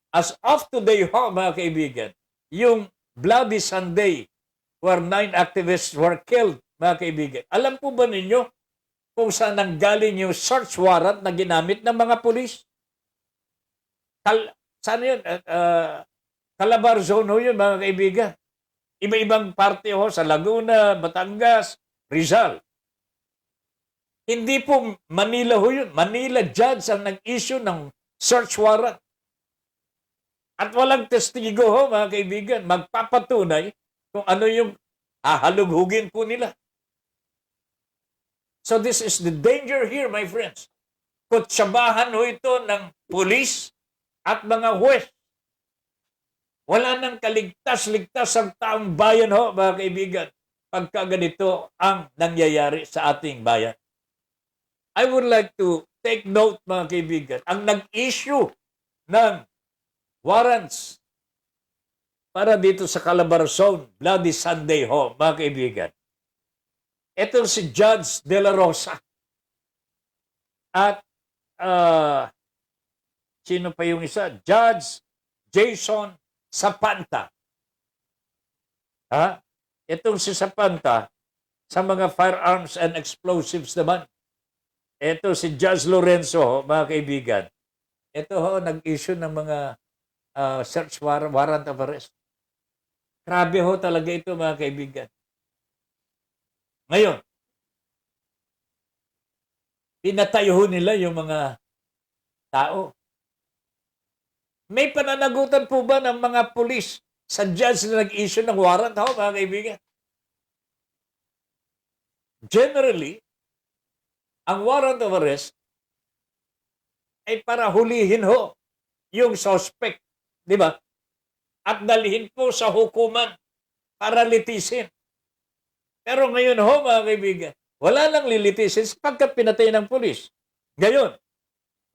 As of today, mga kaibigan, yung Bloody Sunday where 9 activists were killed, mga kaibigan. Alam po ba ninyo kung saan nanggaling yung search warrant na ginamit ng mga pulis? Saan yun? Calabar Zone ho yun, mga kaibigan. Iba-ibang parte ho sa Laguna, Batangas, Rizal. Hindi po Manila ho yun. Manila judge ang nag-issue ng search warrant. At walang testigo ho, mga kaibigan, magpapatunay kung ano yung hahalughugin po nila. So this is the danger here, my friends. Kutsabahan ho ito ng pulis at mga huwes. Wala nang kaligtas-ligtas ang taong bayan ho, mga kaibigan, pagka ganito ang nangyayari sa ating bayan. I would like to take note, mga kaibigan, ang nag-issue ng warrants para dito sa Calabar Zone, Bloody Sunday ho, mga kaibigan. Ito si Judge De La Rosa. At sino pa yung isa? Judge Jason Sapanta. Itong si Sapanta, sa mga firearms and explosives naman. Ito si Judge Lorenzo, mga kaibigan. Ito ho, nag-issue ng mga search warrant of arrest. Grabe ho talaga ito, mga kaibigan. Ngayon, pinatay ho nila yung mga tao. May pananagutan po ba ng mga pulis sa judge na nag-issue ng warrant ho, mga kaibigan? Generally, ang warrant of arrest ay para hulihin ho yung suspect, di ba? At dalhin po sa hukuman para litisin. Pero ngayon ho, mga kaibigan, wala lang lilitisin pagkat pinatay ng pulis. Ngayon,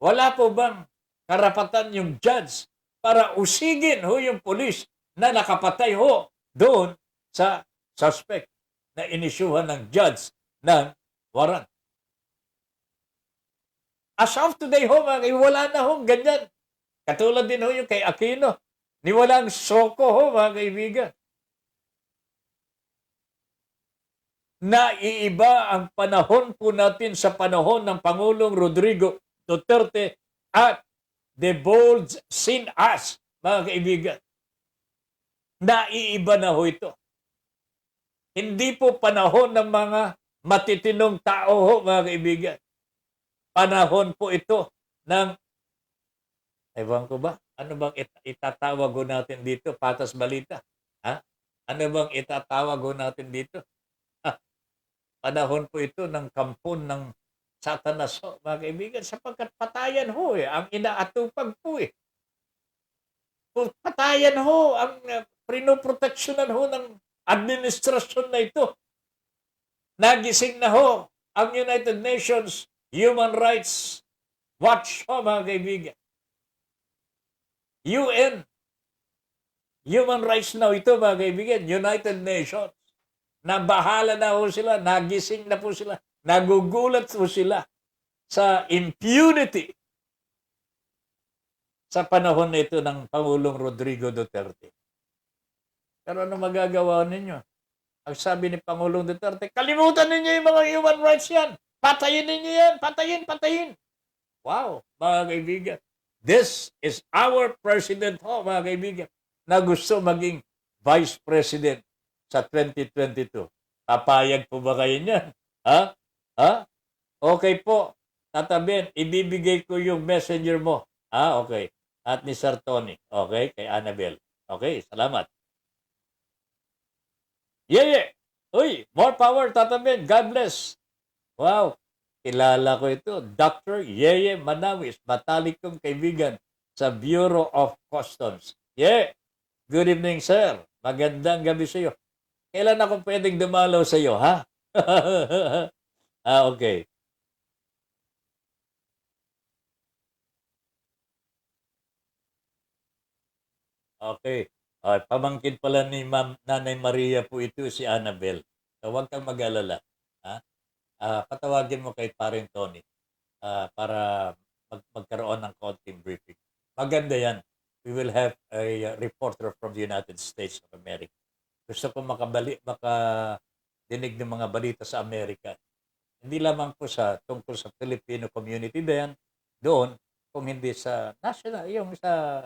wala po bang karapatan yung judge para usigin ho yung pulis na nakapatay ho doon sa suspect na inisyuhan ng judge ng warrant? As of today ho, mga kaibigan, wala na ho ganyan. Katulad din ho yung kay Aquino. Ni walang soko ho, mga kaibigan. Naiiba ang panahon po natin sa panahon ng Pangulong Rodrigo Duterte at the bold sin us, mga kaibigan. Naiiba na ho ito. Hindi po panahon ng mga matitinong tao ho, mga kaibigan. Panahon po ito ng, ewan ko ba, ano bang itatawag ho natin dito? Patas balita. Ha? Ano bang itatawag ho natin dito? Panahon po ito ng kampon ng Satanas ho, mga kaibigan, sapagkat patayan ho ang inaatupag po Patayan ho ang pinoproteksyonan ho ng administrasyon na ito. Nagising na ho ang United Nations Human Rights Watch ho, mga kaibigan. UN. Human Rights Now ito, mga kaibigan. United Nations. Nabahala na ho sila. Nagising na po sila. Nagugulat po sila sa impunity sa panahon na ito ng Pangulong Rodrigo Duterte. Pero ano magagawa ninyo? Ang sabi ni Pangulong Duterte, kalimutan ninyo yung mga human rights yan. Patayin ninyo yan. Patayin. Wow, mga kaibigan. This is our president ho, mga kaibigan, na gusto maging vice president sa 2022. Papayag po ba kayo niyan? Ha? Okay po. Tatabihin, ibibigay ko yung messenger mo. Okay. At ni Sir Tony. Okay, kay Annabel. Okay, salamat. Yeye! Uy, more power, tatabihin. God bless. Wow. Kilala ko ito. Dr. Yeye Manawis, matalik kong kaibigan sa Bureau of Customs. Good evening, sir. Magandang gabi sa iyo. Kailan ako pwedeng dumalaw sa iyo, ha? Okay. Okay. Pamangkin pala ni Nanay Maria po ito, si Annabel. So, huwag kang mag-alala. Patawagin mo kay Paring Tony para magkaroon ng konting briefing. Maganda yan. We will have a reporter from the United States of America. Gusto ko makadinig ng mga balita sa Amerika. Hindi lamang po tungkol sa Filipino community doon, kung hindi sa national, yung sa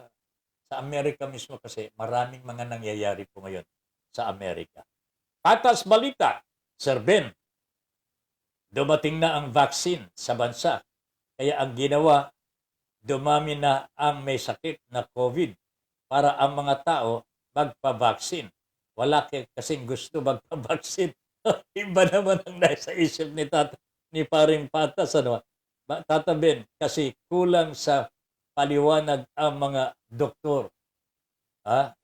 Amerika mismo kasi maraming mga nangyayari po ngayon sa Amerika. Patas balita, Sir Ben, dumating na ang vaccine sa bansa. Kaya ang ginawa, dumami na ang may sakit na COVID para ang mga tao magpa-vaccine. Wala kasing gusto magpa-vaccine. Iba naman ang nasa isip ni Paring Patas. Tata Ben, kasi kulang sa paliwanag ang mga doktor.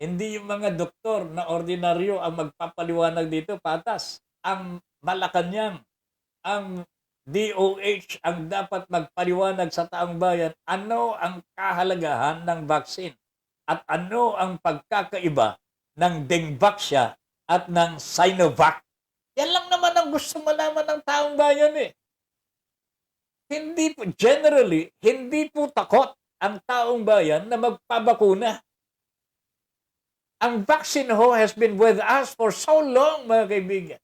Hindi yung mga doktor na ordinaryo ang magpapaliwanag dito, Patas. Ang Malacanang, ang DOH ang dapat magpaliwanag sa taong bayan ano ang kahalagahan ng vaccine at ano ang pagkakaiba ng Dengvaxia at ng Sinovac. Yan lang naman ang gusto malaman ng taong bayan Generally, hindi po takot ang taong bayan na magpabakuna. Ang vaccine has been with us for so long, mga kaibigan.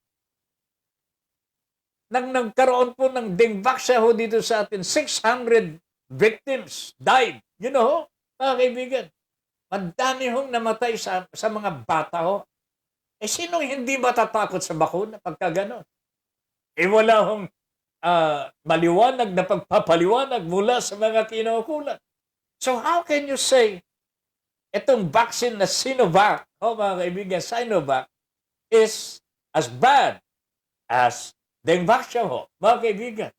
Nang nagkaroon po ng Dengvaxia dito sa atin, 600 victims died. You know, mga kaibigan. Madami namatay sa mga bata sinong hindi matatakot sa bakuna pagka gano'n? Wala maliwanag na pagpapaliwanag mula sa mga kinukulan. So how can you say itong vaccine na Sinovac, mga kaibigan, Sinovac is as bad as Dengvaxia mga kaibigan?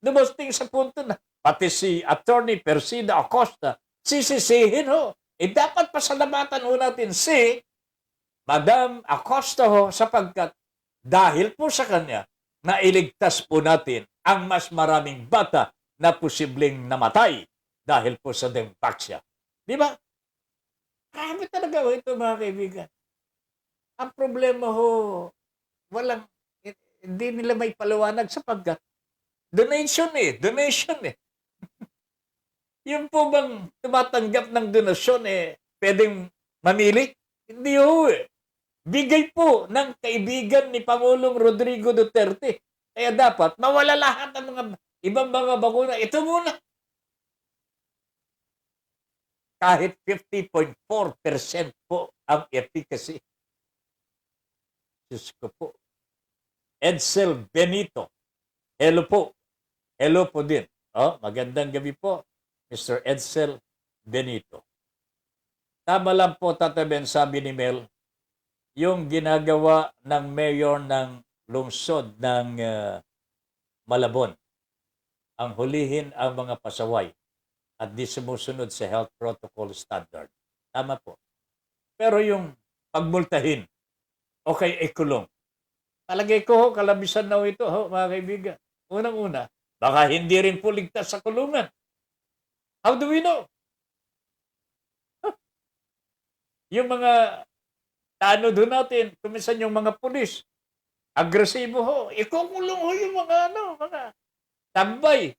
Dumasting sa punto na pati si Attorney Persida Acosta sisisihin dapat pasalamatan natin si Madam Acosta sapagkat dahil po sa kanya nailigtas po natin ang mas maraming bata na posibleng namatay dahil po sa Dengvaxia. Di ba? Grabe talaga ito, mga kaibigan. Ang problema hindi nila may paliwanag sapagkat donation. Yung po bang tumatanggap ng donasyon pwedeng mamili? Hindi Bigay po ng kaibigan ni Pangulong Rodrigo Duterte. Kaya dapat mawala lahat ng mga ibang mga bakuna. Ito muna. Kahit 50.4% po ang efficacy. Diyos ko po. Edsel Benito. Hello po. Hello po din. Magandang gabi po, Mr. Edsel Benito. Tama lang po, Tata Ben, sabi ni Mel, yung ginagawa ng mayor ng lungsod ng Malabon, ang hulihin ang mga pasaway at di sumusunod sa health protocol standard. Tama po. Pero yung pagmultahin, okay, ikulong. Palagay ko, kalabisan na ito, mga kaibigan. Unang-una, baka hindi rin po ligtas sa kulungan. How do we know? Yung mga tano doon natin, kuminsan yung mga pulis, agresibo ho, ikukulong ho yung mga tambay.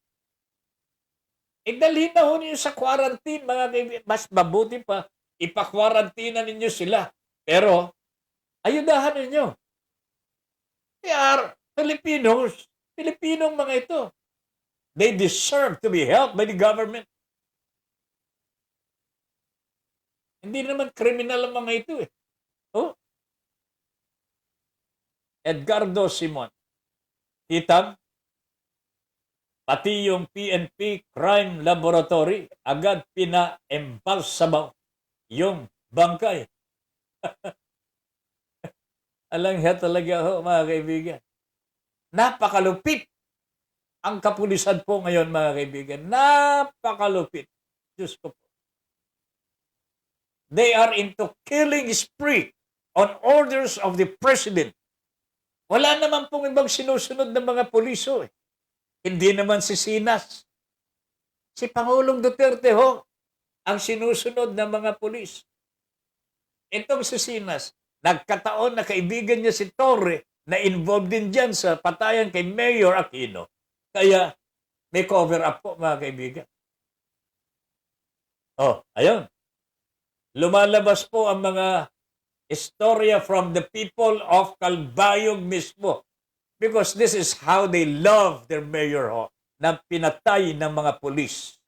Dalhin na ho niyo sa quarantine, mga kaibigan. Mas mabuti pa, ipa-quarantine ninyo sila. Pero, ayudahan ninyo. They are Filipinos. Pilipinong mga ito. They deserve to be helped by the government. Hindi naman kriminal ang mga ito eh. Edgardo Simon. Kitang, pati yung PNP Crime Laboratory, agad pina-embalsabaw yung bangkay. Alang talaga ho, mga kaibigan. Napakalupit ang kapulisan po ngayon, mga kaibigan. Napakalupit. Diyos ko po. They are into killing spree on orders of the president. Wala naman pong ibang sinusunod ng mga puliso eh. Hindi naman si Sinas. Si Pangulong Duterte ho ang sinusunod ng mga pulis. Itong si Sinas, nagkataon na kaibigan niya si Torre na involved din dyan sa patayan kay Mayor Aquino. Kaya may cover up po, mga kaibigan. Ayun. Lumalabas po ang mga istorya from the people of Calbayog mismo. Because this is how they love their mayor ho, na pinatay ng mga pulis.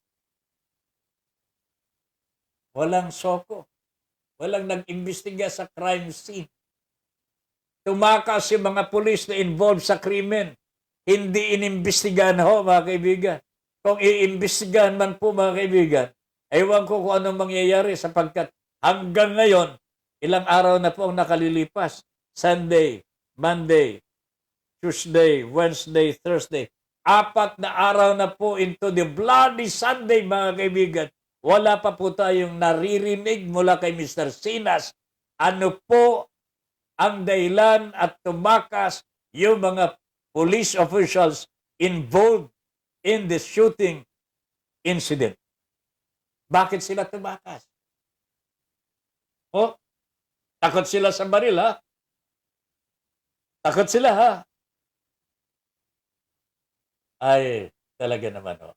Walang soko. Walang nag-imbestiga sa crime scene. Tumakas yung mga pulis na involved sa krimen. Hindi inimbestigahan ho, mga kaibigan. Kung iimbestigahan man po, mga kaibigan, ewan ko kung anong mangyayari sapagkat hanggang ngayon, ilang araw na po ang nakalilipas. Sunday, Monday, Tuesday, Wednesday, Thursday. 4 na araw na po into the bloody Sunday, mga kaibigan. Wala pa po tayong naririnig mula kay Mr. Sinas. Ano po ang dahilan at tumakas yung mga police officials involved in the shooting incident? Bakit sila tumakas? Takot sila sa baril, ha? Takot sila, ha? Ay, talaga naman, ho.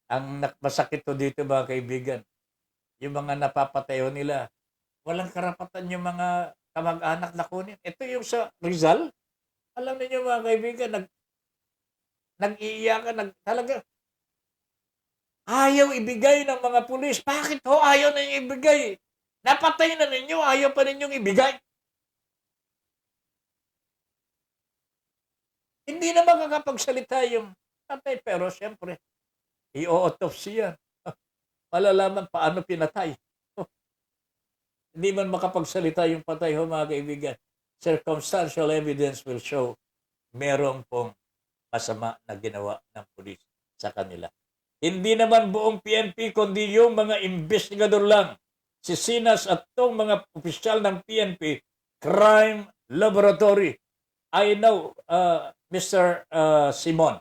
Ang masakit to dito, mga kaibigan, yung mga napapatayo nila, walang karapatan yung mga kamag-anak na kunin. Ito yung sa Rizal. Alam niyo, mga kaibigan, nag-iiyakan, talaga, ayaw ibigay ng mga pulis. Bakit ho ayaw na ninyo ibigay? Napatay na ninyo, ayaw pa ninyong ibigay. Hindi na makakapagsalita yung tatay, pero siyempre, i-autopsy yan. Malalaman paano pinatay. Hindi man makapagsalita yung patay ho, mga kaibigan. Circumstantial evidence will show merong pong masama na ginawa ng pulis sa kanila. Hindi naman buong PNP, kundi yung mga investigador lang. Si Sinas at tong mga opisyal ng PNP, Crime Laboratory. I know, Mr. Simon,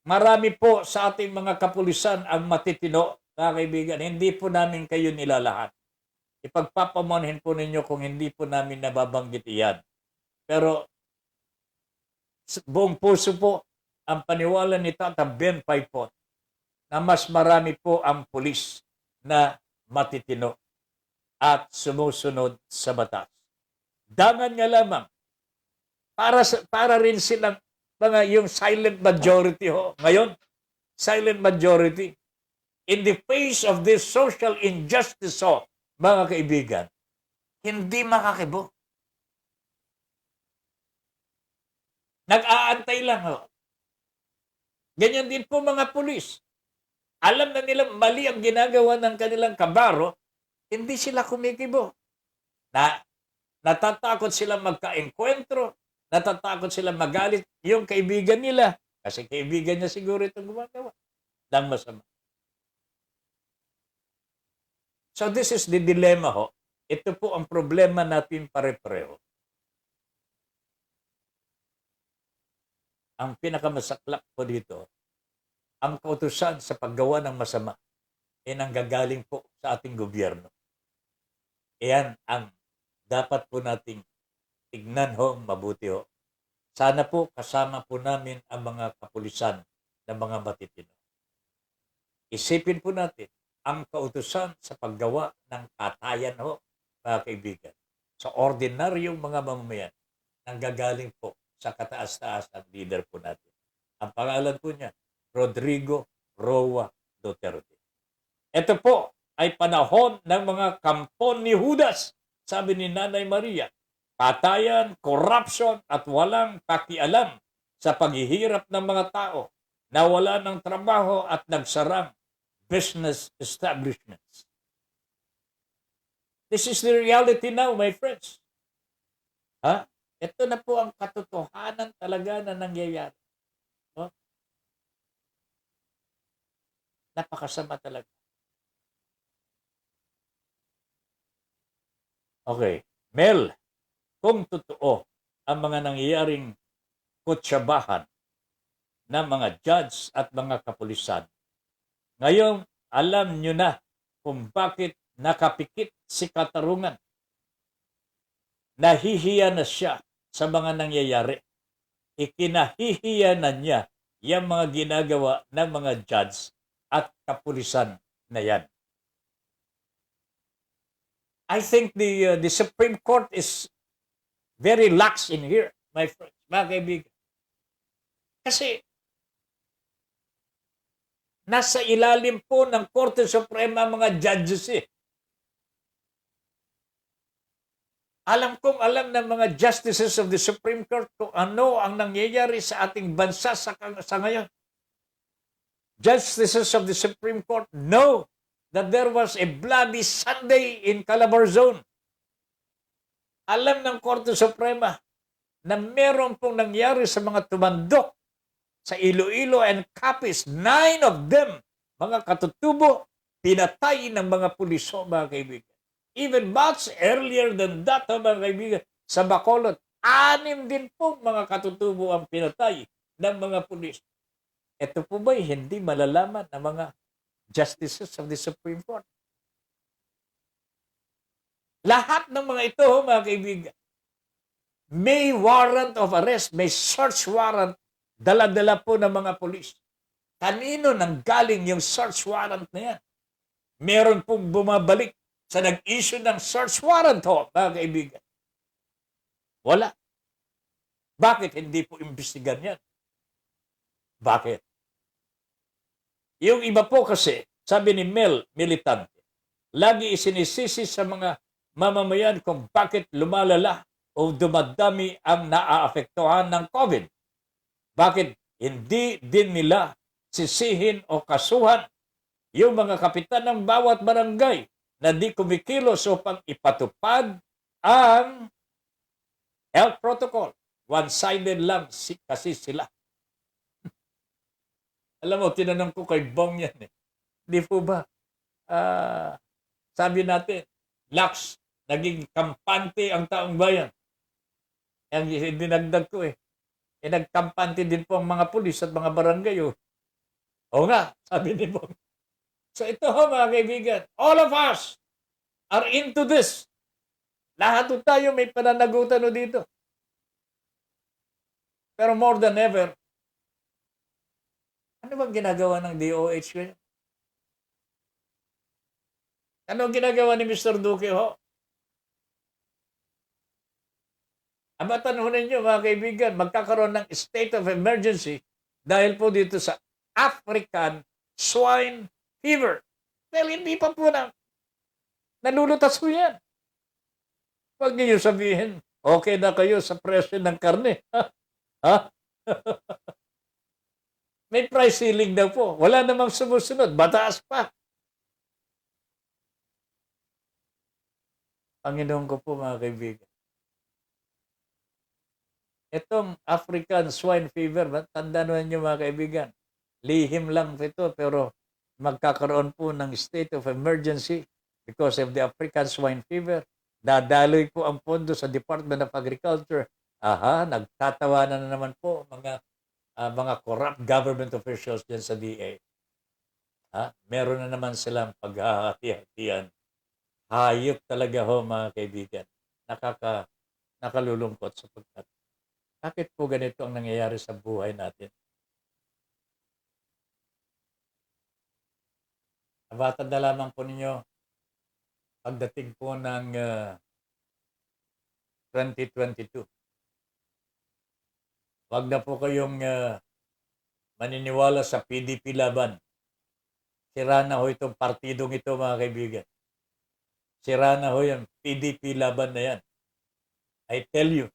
marami po sa ating mga kapulisan ang matitino, mga kaibigan. Hindi po namin kayo nilalahat. Ipagpapamanhin po ninyo kung hindi po namin nababanggit iyan. Pero buong puso po ang paniwala ni Tata Ben Paipon na mas marami po ang pulis na matitino. at sumusunod sa batas. Dangan nga lamang, para rin silang mga yung silent majority ho. Ngayon, silent majority. In the face of this social injustice ho, mga kaibigan, hindi makakibo. Nag-aantay lang ho. Ganyan din po mga pulis. Alam na nila mali ang ginagawa ng kanilang kabaro, hindi sila kumikibo. Natatakot sila magka-enkwentro, natatakot sila magalit yung kaibigan nila, kasi kaibigan niya siguro itong gumagawa ng masama. So this is the dilemma ho. Ito po ang problema natin pare-pareho. Ang pinakamasaklap po dito, ang kautusan sa paggawa ng masama ay nanggagaling po sa ating gobyerno. Iyan ang dapat po nating tignan ho, mabuti ho. Sana po kasama po namin ang mga kapulisan ng mga matitino. Isipin po natin ang kautusan sa paggawa ng katayan ho, mga kaibigan. Sa ordinaryong mga mamamayan, nanggagaling po sa kataas-taas ang leader po natin. Ang pangalan po niya, Rodrigo Roa Duterte. Ito po ay panahon ng mga kampon ni Judas, sabi ni Nanay Maria. Patayan, corruption at walang pakialam sa paghihirap ng mga tao na wala ng trabaho at nagsarang business establishments. This is the reality now, my friends. Ha? Ito na po ang katotohanan talaga na nangyayari. No? Napakasama talaga. Okay. Mel, kung totoo ang mga nangyayaring kutsyabahan ng mga judge at mga kapulisan, ngayon alam nyo na kung bakit nakapikit si Katarungan. Nahihiya na siya sa mga nangyayari. Ikinahihiya na niya yung mga ginagawa ng mga judge at kapulisan na yan. I think the Supreme Court is very lax in here, my friends, mga kaibigan. Kasi nasa ilalim po ng Korte Suprema mga judges eh. Alam kong alam ng mga justices of the Supreme Court kung ano ang nangyayari sa ating bansa sa ngayon. Justices of the Supreme Court know that there was a bloody Sunday in Calabarzon. Alam ng Korte Suprema na meron pong nangyari sa mga tumandok sa Iloilo and Capiz. 9 of them, mga katutubo, pinatay ng mga puliso, mga kaibigan. Even much earlier than that, mga kaibigan, sa Bacolod, 6 din po mga katutubo ang pinatay ng mga pulis. Ito po ba'y hindi malalaman ng mga justices of the Supreme Court? Lahat ng mga ito, mga kaibigan, may warrant of arrest, may search warrant, dala-dala po ng mga pulis. Kanino nanggaling yung search warrant na yan? Meron pong bumabalik sa nag-issue ng search warrant ho, mga kaibigan. Wala. Bakit hindi po imbestigan yan? Bakit? Yung iba po kasi, sabi ni Mel Militante, lagi isinisisi sa mga mamamayan kung bakit lumalala o dumadami ang naaapektuhan ng COVID. Bakit hindi din nila sisihin o kasuhan yung mga kapitan ng bawat barangay na di kumikilos upang ipatupad ang health protocol. One-sided lang kasi sila. Alam mo, tinanong ko kay Bong yan eh. Di po ba? Sabi natin, lax, naging kampante ang taong bayan. Ang dinagdag ko eh. Nagkampante din po ang mga pulis at mga barangay. Oh. Oo nga, sabi ni Bong. So ito ho, mga kaibigan, all of us are into this. Lahat po tayo may pananagutan o dito. Pero more than ever, ano bang ginagawa ng DOH ngayon? Ano ang ginagawa ni Mr. Duque ho? Abatan ho ninyo mga kaibigan, magkakaroon ng state of emergency dahil po dito sa African swine fever. Dahil hindi pa po nalulutas po yan. Huwag niyo sabihin, okay na kayo sa presyo ng karne. Ha? May price ceiling daw po. Wala namang sumusunod. Bataas pa. Panginoon ko po mga kaibigan. Itong African swine fever, tandaan niyo mga kaibigan, lihim lang ito pero magkakaroon po ng state of emergency because of the African swine fever. Dadaloy po ang pondo sa Department of Agriculture. Aha, nagtatawanan na naman po mga corrupt government officials dyan sa DA. Meron na naman silang paghahati-hatian. Hayop talaga ho mga kaibigan. Nakalulungkot sapagkat bakit po ganito ang nangyayari sa buhay natin? Abatan na lamang po ninyo pagdating po ng 2022. Huwag na po kayong maniniwala sa PDP laban. Sira na ho itong partidong ito mga kaibigan. Sira na ho yan. PDP laban na yan. I tell you,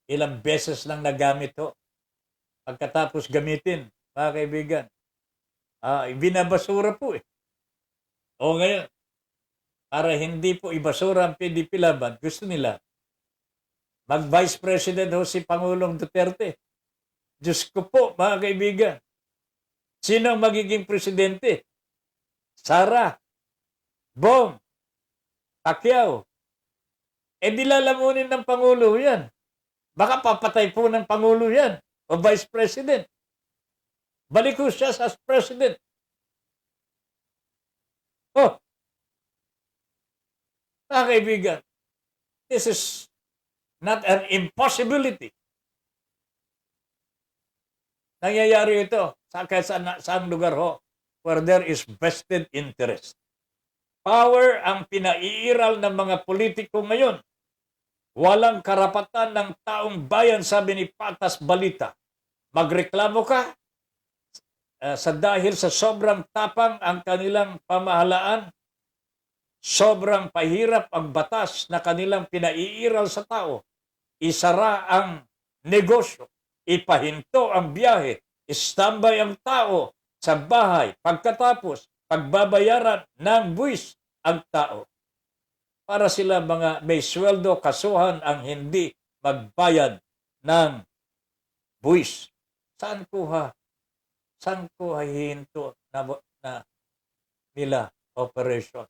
ilang beses lang nagamit ho. Pagkatapos gamitin, mga kaibigan, binabasura po eh. O ngayon, para hindi po ibasura ang PDP laban, gusto nila mag-Vice President ho si Pangulong Duterte. Diyos ko po, mga kaibigan, sino ang magiging presidente? Sara, Bong, Pacquiao. Dilalamunin ng Pangulo yan. Baka papatay po ng Pangulo yan o Vice President. Balik ko siya sa President. Oh, mga kaibigan, this is not an impossibility. Nangyayari ito saan lugar ho where there is vested interest. Power ang pinaiiral ng mga politiko ngayon. Walang karapatan ng taong bayan, sabi ni Patas Balita. Magreklamo ka dahil sa sobrang tapang ang kanilang pamahalaan, sobrang pahirap ang batas na kanilang pinaiiral sa tao. Isara ang negosyo, ipahinto ang biyahe, istambay ang tao sa bahay, pagkatapos pagbabayaran ng buwis ang tao. Para sila mga may sweldo, kasuhan ang hindi magbayad ng buwis. Saan ko hihinto na nila operation?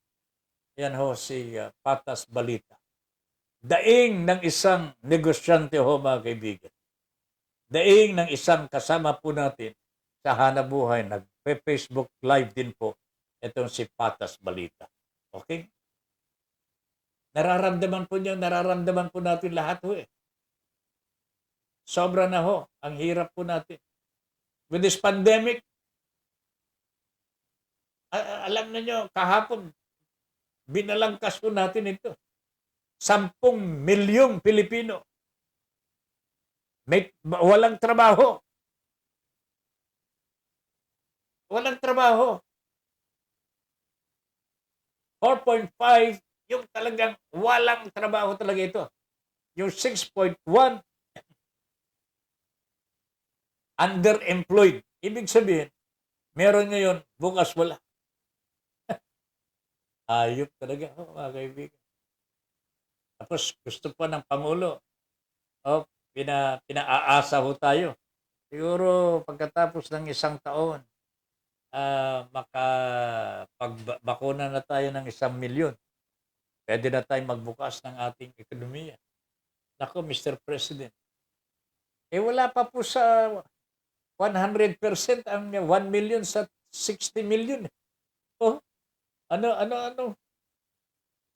Yan ho si Patas Balita. Daing ng isang negosyante ho mga kaibigan. Daing ng isang kasama po natin sa Hanabuhay. Nag-Facebook Live din po itong si Patas Balita. Okay? Nararamdaman po natin lahat ho eh. Sobra na ho. Ang hirap po natin. With this pandemic, alam niyo kahapon, binalangkas po natin ito. 10 milyong Pilipino. Walang trabaho. Walang trabaho. 4.5 yung talagang walang trabaho talaga ito. Yung 6.1 underemployed. Ibig sabihin, meron ngayon, bukas wala. Ayop talaga, mga kaibigan. Tapos gusto pa ng Pangulo, pinaaasa ho tayo. Siguro pagkatapos ng 1 taon, makapagbakuna na tayo ng 1 milyon. Pwede na tayo magbukas ng ating ekonomiya. Nako, Mr. President. Wala pa po sa 100% ang 1 million sa 60 million. Oh, ano?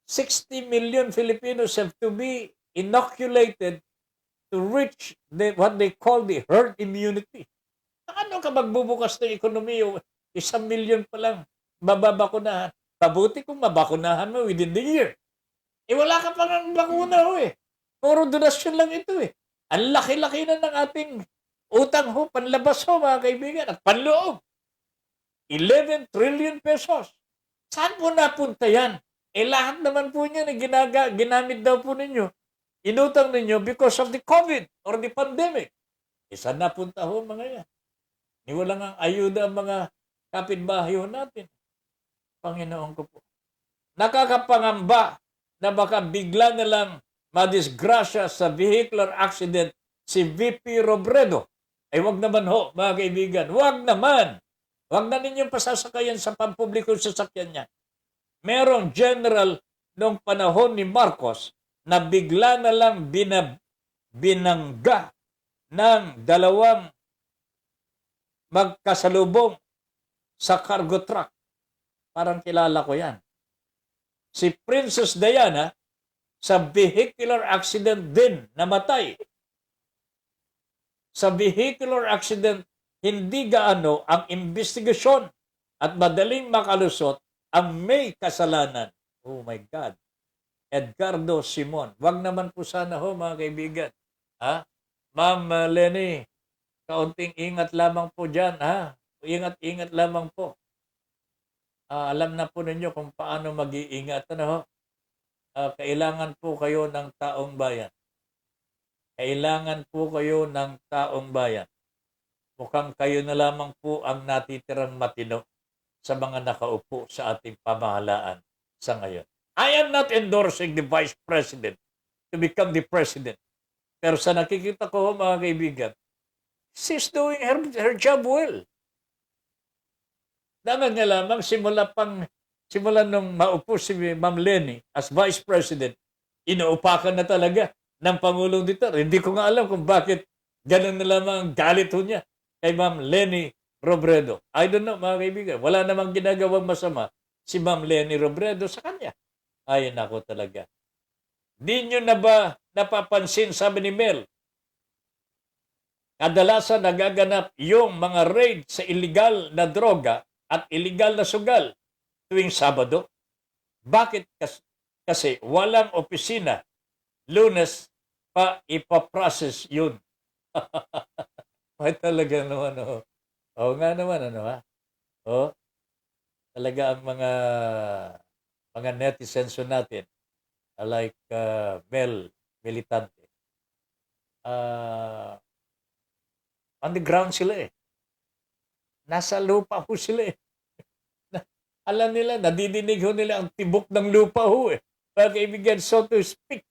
60 million Filipinos have to be inoculated to reach what they call the herd immunity. Ano ka magbubukas ng ekonomiya? 1 million pa lang mababakunahan. Mabuti kung mabakunahan mo within the year. Wala ka pa ng bakuna ho eh. Puro donasyon lang ito eh. Ang laki-laki na ng ating utang ho, panlabas ho mga kaibigan, at panloob. 11 trillion pesos. Saan po napunta yan? Lahat naman po niya na ginamit daw po ninyo. Inutang ninyo because of the COVID or the pandemic. Saan napunta ho mga yan? Walang ang ayuda ang mga kapitbahay ho natin. Panginoon ko po. Nakakapangamba na baka bigla na lang madisgrasya sa vehicular accident si VP Robredo. Wag naman ho, mga kaibigan. Wag naman. Wag na ninyong pasasakayan sa pampublikong sasakyan niya. Merong general noong panahon ni Marcos na bigla na lang binangga ng dalawang magkasalubong sa cargo truck. Parang kilala ko yan. Si Princess Diana sa vehicular accident din namatay. Sa vehicular accident, hindi gaano ang investigasyon at madaling makalusot ang may kasalanan. Oh my God. Edgardo Simon. Wag naman po sana ho mga kaibigan. Ha? Ma'am Lenny, kaunting ingat lamang po dyan. Ha? Ingat-ingat lamang po. Alam na po ninyo kung paano mag-iingat. Ano ho? Kailangan po kayo ng taong bayan. Kailangan po kayo ng taong bayan. Mukhang kayo na lamang po ang natitirang matino sa mga nakaupo sa ating pamahalaan sa ngayon. I am not endorsing the Vice President to become the President. Pero sa nakikita ko mga kaibigan, she's doing her job well. Dapat nga lamang simula nung maupo si Ma'am Lenny as Vice President, inuupakan na talaga ng Pangulong Duterte. Hindi ko nga alam kung bakit ganun na lamang ang galit ho niya kay Ma'am Lenny Robredo. I don't know, mga kaibigan. Wala namang ginagawang masama si Ma'am Lenny Robredo sa kanya. Ay, nako talaga. Di nyo na ba napapansin, sabi ni Mel, kadalasan nagaganap yung mga raid sa illegal na droga at illegal na sugal tuwing Sabado? Bakit? Kasi walang opisina. Lunes pa ipaprocess yun. Ay talaga naman. Oh. Oo nga naman, ano ha? Oh, talaga ang mga netizens natin, like Mel Militante, on the ground sila eh. Nasa lupa ho sila eh. Alam nila, nadidinig ho nila ang tibok ng lupa ho eh. Mga kaibigan, so to speak.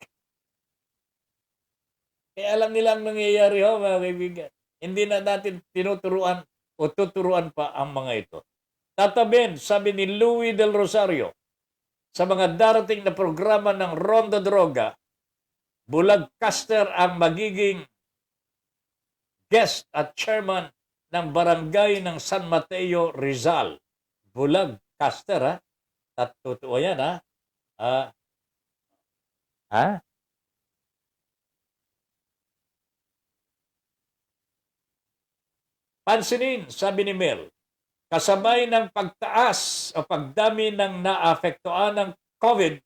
Kaya alam nila ang nangyayari ho, mga kaibigan. Hindi na natin tinuturuan o tuturuan pa ang mga ito. Tataben, sabi ni Louis Del Rosario, sa mga darating na programa ng Ronda Droga, Bulag Caster ang magiging guest at chairman ng barangay ng San Mateo, Rizal. Bulag Caster, ha? At totoo yan, ha? Ha? Pansinin, sabi ni Mel, kasabay ng pagtaas o pagdami ng naapektuhan ng COVID,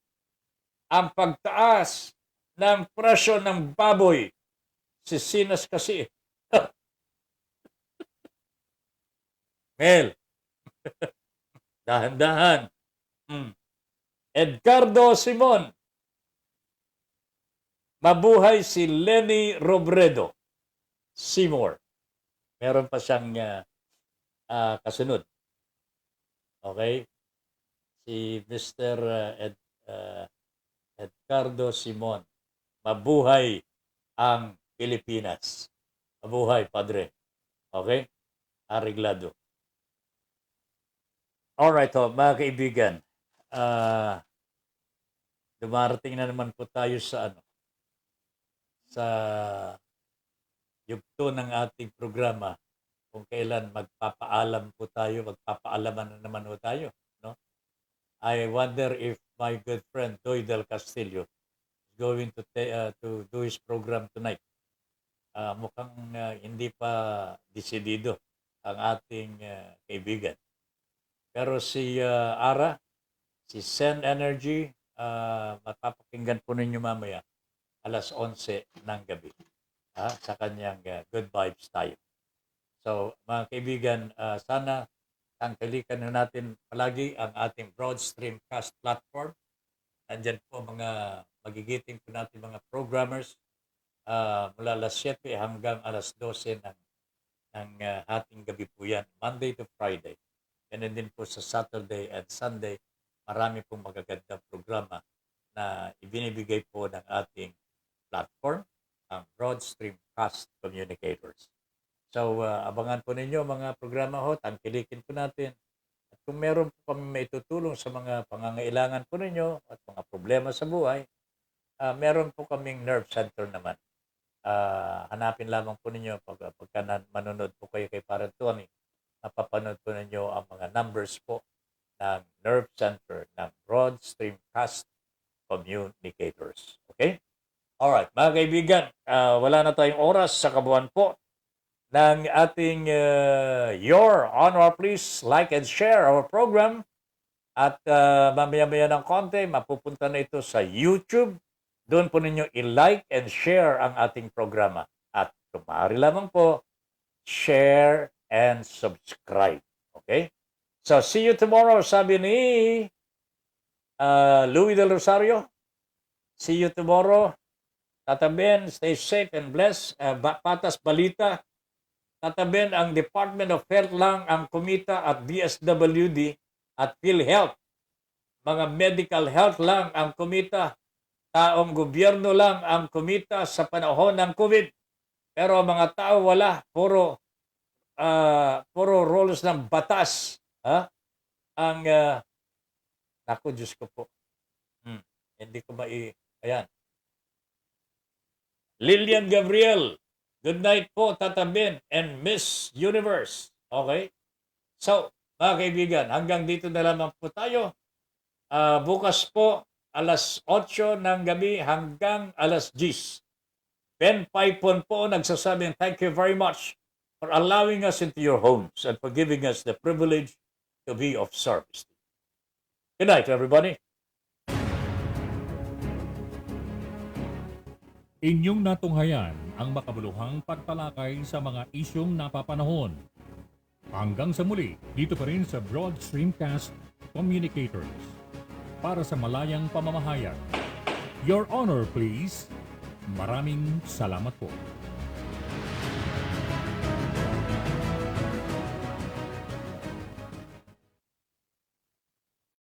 ang pagtaas ng presyo ng baboy. Sisinas kasi. Mel, dahan-dahan. Edgardo Simon, mabuhay si Lenny Robredo. Seymour. Meron pa siyang kasunod. Okay? Si Mr. Edgardo Simon. Mabuhay ang Pilipinas. Mabuhay, Padre. Okay? Ariglado. Alright, mga kaibigan. Dumarating na naman po tayo sa yugto ng ating programa kung kailan magpapaalaman na naman po tayo, no? I wonder if my good friend Doy Del Castillo is going to do his program tonight. Mukhang hindi pa desidido ang ating kaibigan. Pero si Ara, si Sen Energy, mapapakinggan po ninyo mamaya alas 11 ng gabi sa kanyang Good Vibes Tayo. So mga kaibigan, sana tangkilikan na natin palagi ang ating Broad Streamcast platform. Nandyan po mga magigiting po natin mga programmers mula alas 7 hanggang alas 12 ng ating gabi po yan, Monday to Friday. And din po sa Saturday and Sunday, marami pong magagandang programa na ibinibigay po ng ating platform, ang Broad Streamcast Communicators. So, abangan po ninyo mga programa ho, tangkilikin po natin. At kung meron po kami maitutulong sa mga pangangailangan po ninyo at mga problema sa buhay, meron po kaming nerve center naman. Hanapin lamang po ninyo pagka manonood po kayo kay Parang Tony, mapapanood po ninyo ang mga numbers po ng nerve center ng Broad Streamcast Communicators. Okay? Alright, mga kaibigan, wala na tayong oras sa kabuuan po ng ating Your Honor. Please like and share our program. At mamaya-maya ng konti, mapupunta na ito sa YouTube. Doon po ninyo i-like and share ang ating programa. At kung maaari lamang po, share and subscribe. Okay? So, see you tomorrow, sabi ni Louis Del Rosario. See you tomorrow. Tata Ben, stay safe and blessed. Patas Balita. Tata Ben, ang Department of Health lang ang kumita at DSWD at PhilHealth. Mga medical health lang ang kumita. Taong gobyerno lang ang kumita sa panahon ng COVID. Pero mga tao wala. Puro rules ng batas. Ang, naku, Diyos ko po. Hindi ko ayan. Lilian Gabriel. Good night po, Tata Ben and Miss Universe. Okay? So, mga kaibigan, hanggang dito na lamang po tayo. Bukas po, alas 8 ng gabi hanggang alas 10. Ben Paipon po nagsasabing thank you very much for allowing us into your homes and for giving us the privilege to be of service. Good night, everybody. Inyong natunghayan ang makabuluhang pagtalakay sa mga isyong napapanahon. Hanggang sa muli, dito pa rin sa Broad Streamcast Communicators. Para sa malayang pamamahayag. Your Honor, please. Maraming salamat po.